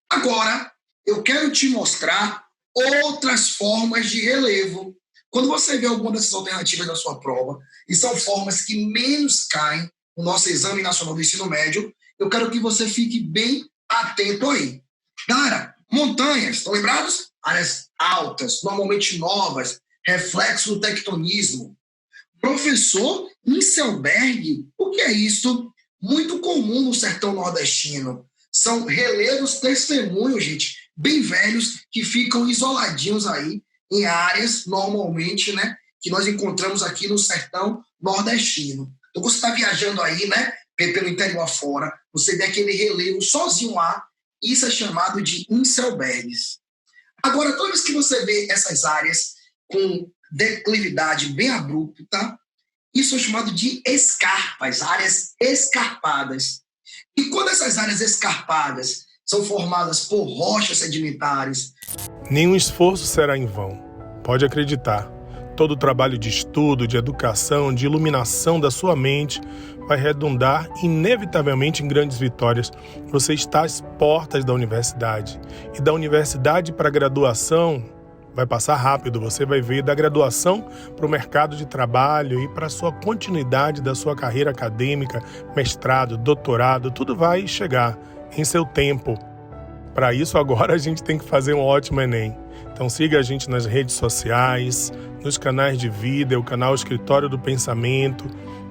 Agora, eu quero te mostrar outras formas de relevo. Quando você vê alguma dessas alternativas da sua prova, e são formas que menos caem no nosso Exame Nacional do Ensino Médio, eu quero que você fique bem atento aí. Galera, montanhas, estão lembrados? Áreas altas, normalmente novas, reflexo do tectonismo. Professor Inselberg, o que é isso? Muito comum no sertão nordestino. São relevos testemunhos, gente, bem velhos, que ficam isoladinhos aí em áreas, normalmente, né, que nós encontramos aqui no sertão nordestino. Então, você está viajando aí, né, pelo interior afora, você vê aquele relevo sozinho lá, isso é chamado de Inselbergs. Agora, toda vez que você vê essas áreas com declividade bem abrupta, isso é chamado de escarpas, áreas escarpadas. E quando essas áreas escarpadas são formadas por rochas sedimentares, nenhum esforço será em vão. Pode acreditar. Todo o trabalho de estudo, de educação, de iluminação da sua mente vai redundar inevitavelmente em grandes vitórias. Você está às portas da universidade. E da universidade para a graduação vai passar rápido. Você vai ver da graduação para o mercado de trabalho e para a sua continuidade da sua carreira acadêmica, mestrado, doutorado, tudo vai chegar em seu tempo. Para isso, agora a gente tem que fazer um ótimo Enem. Então siga a gente nas redes sociais, nos canais de vídeo, o canal Escritório do Pensamento,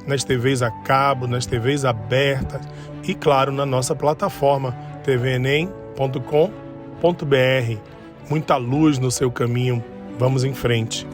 nas TVs a cabo, nas TVs abertas e, claro, na nossa plataforma tvenem.com.br. Muita luz no seu caminho. Vamos em frente.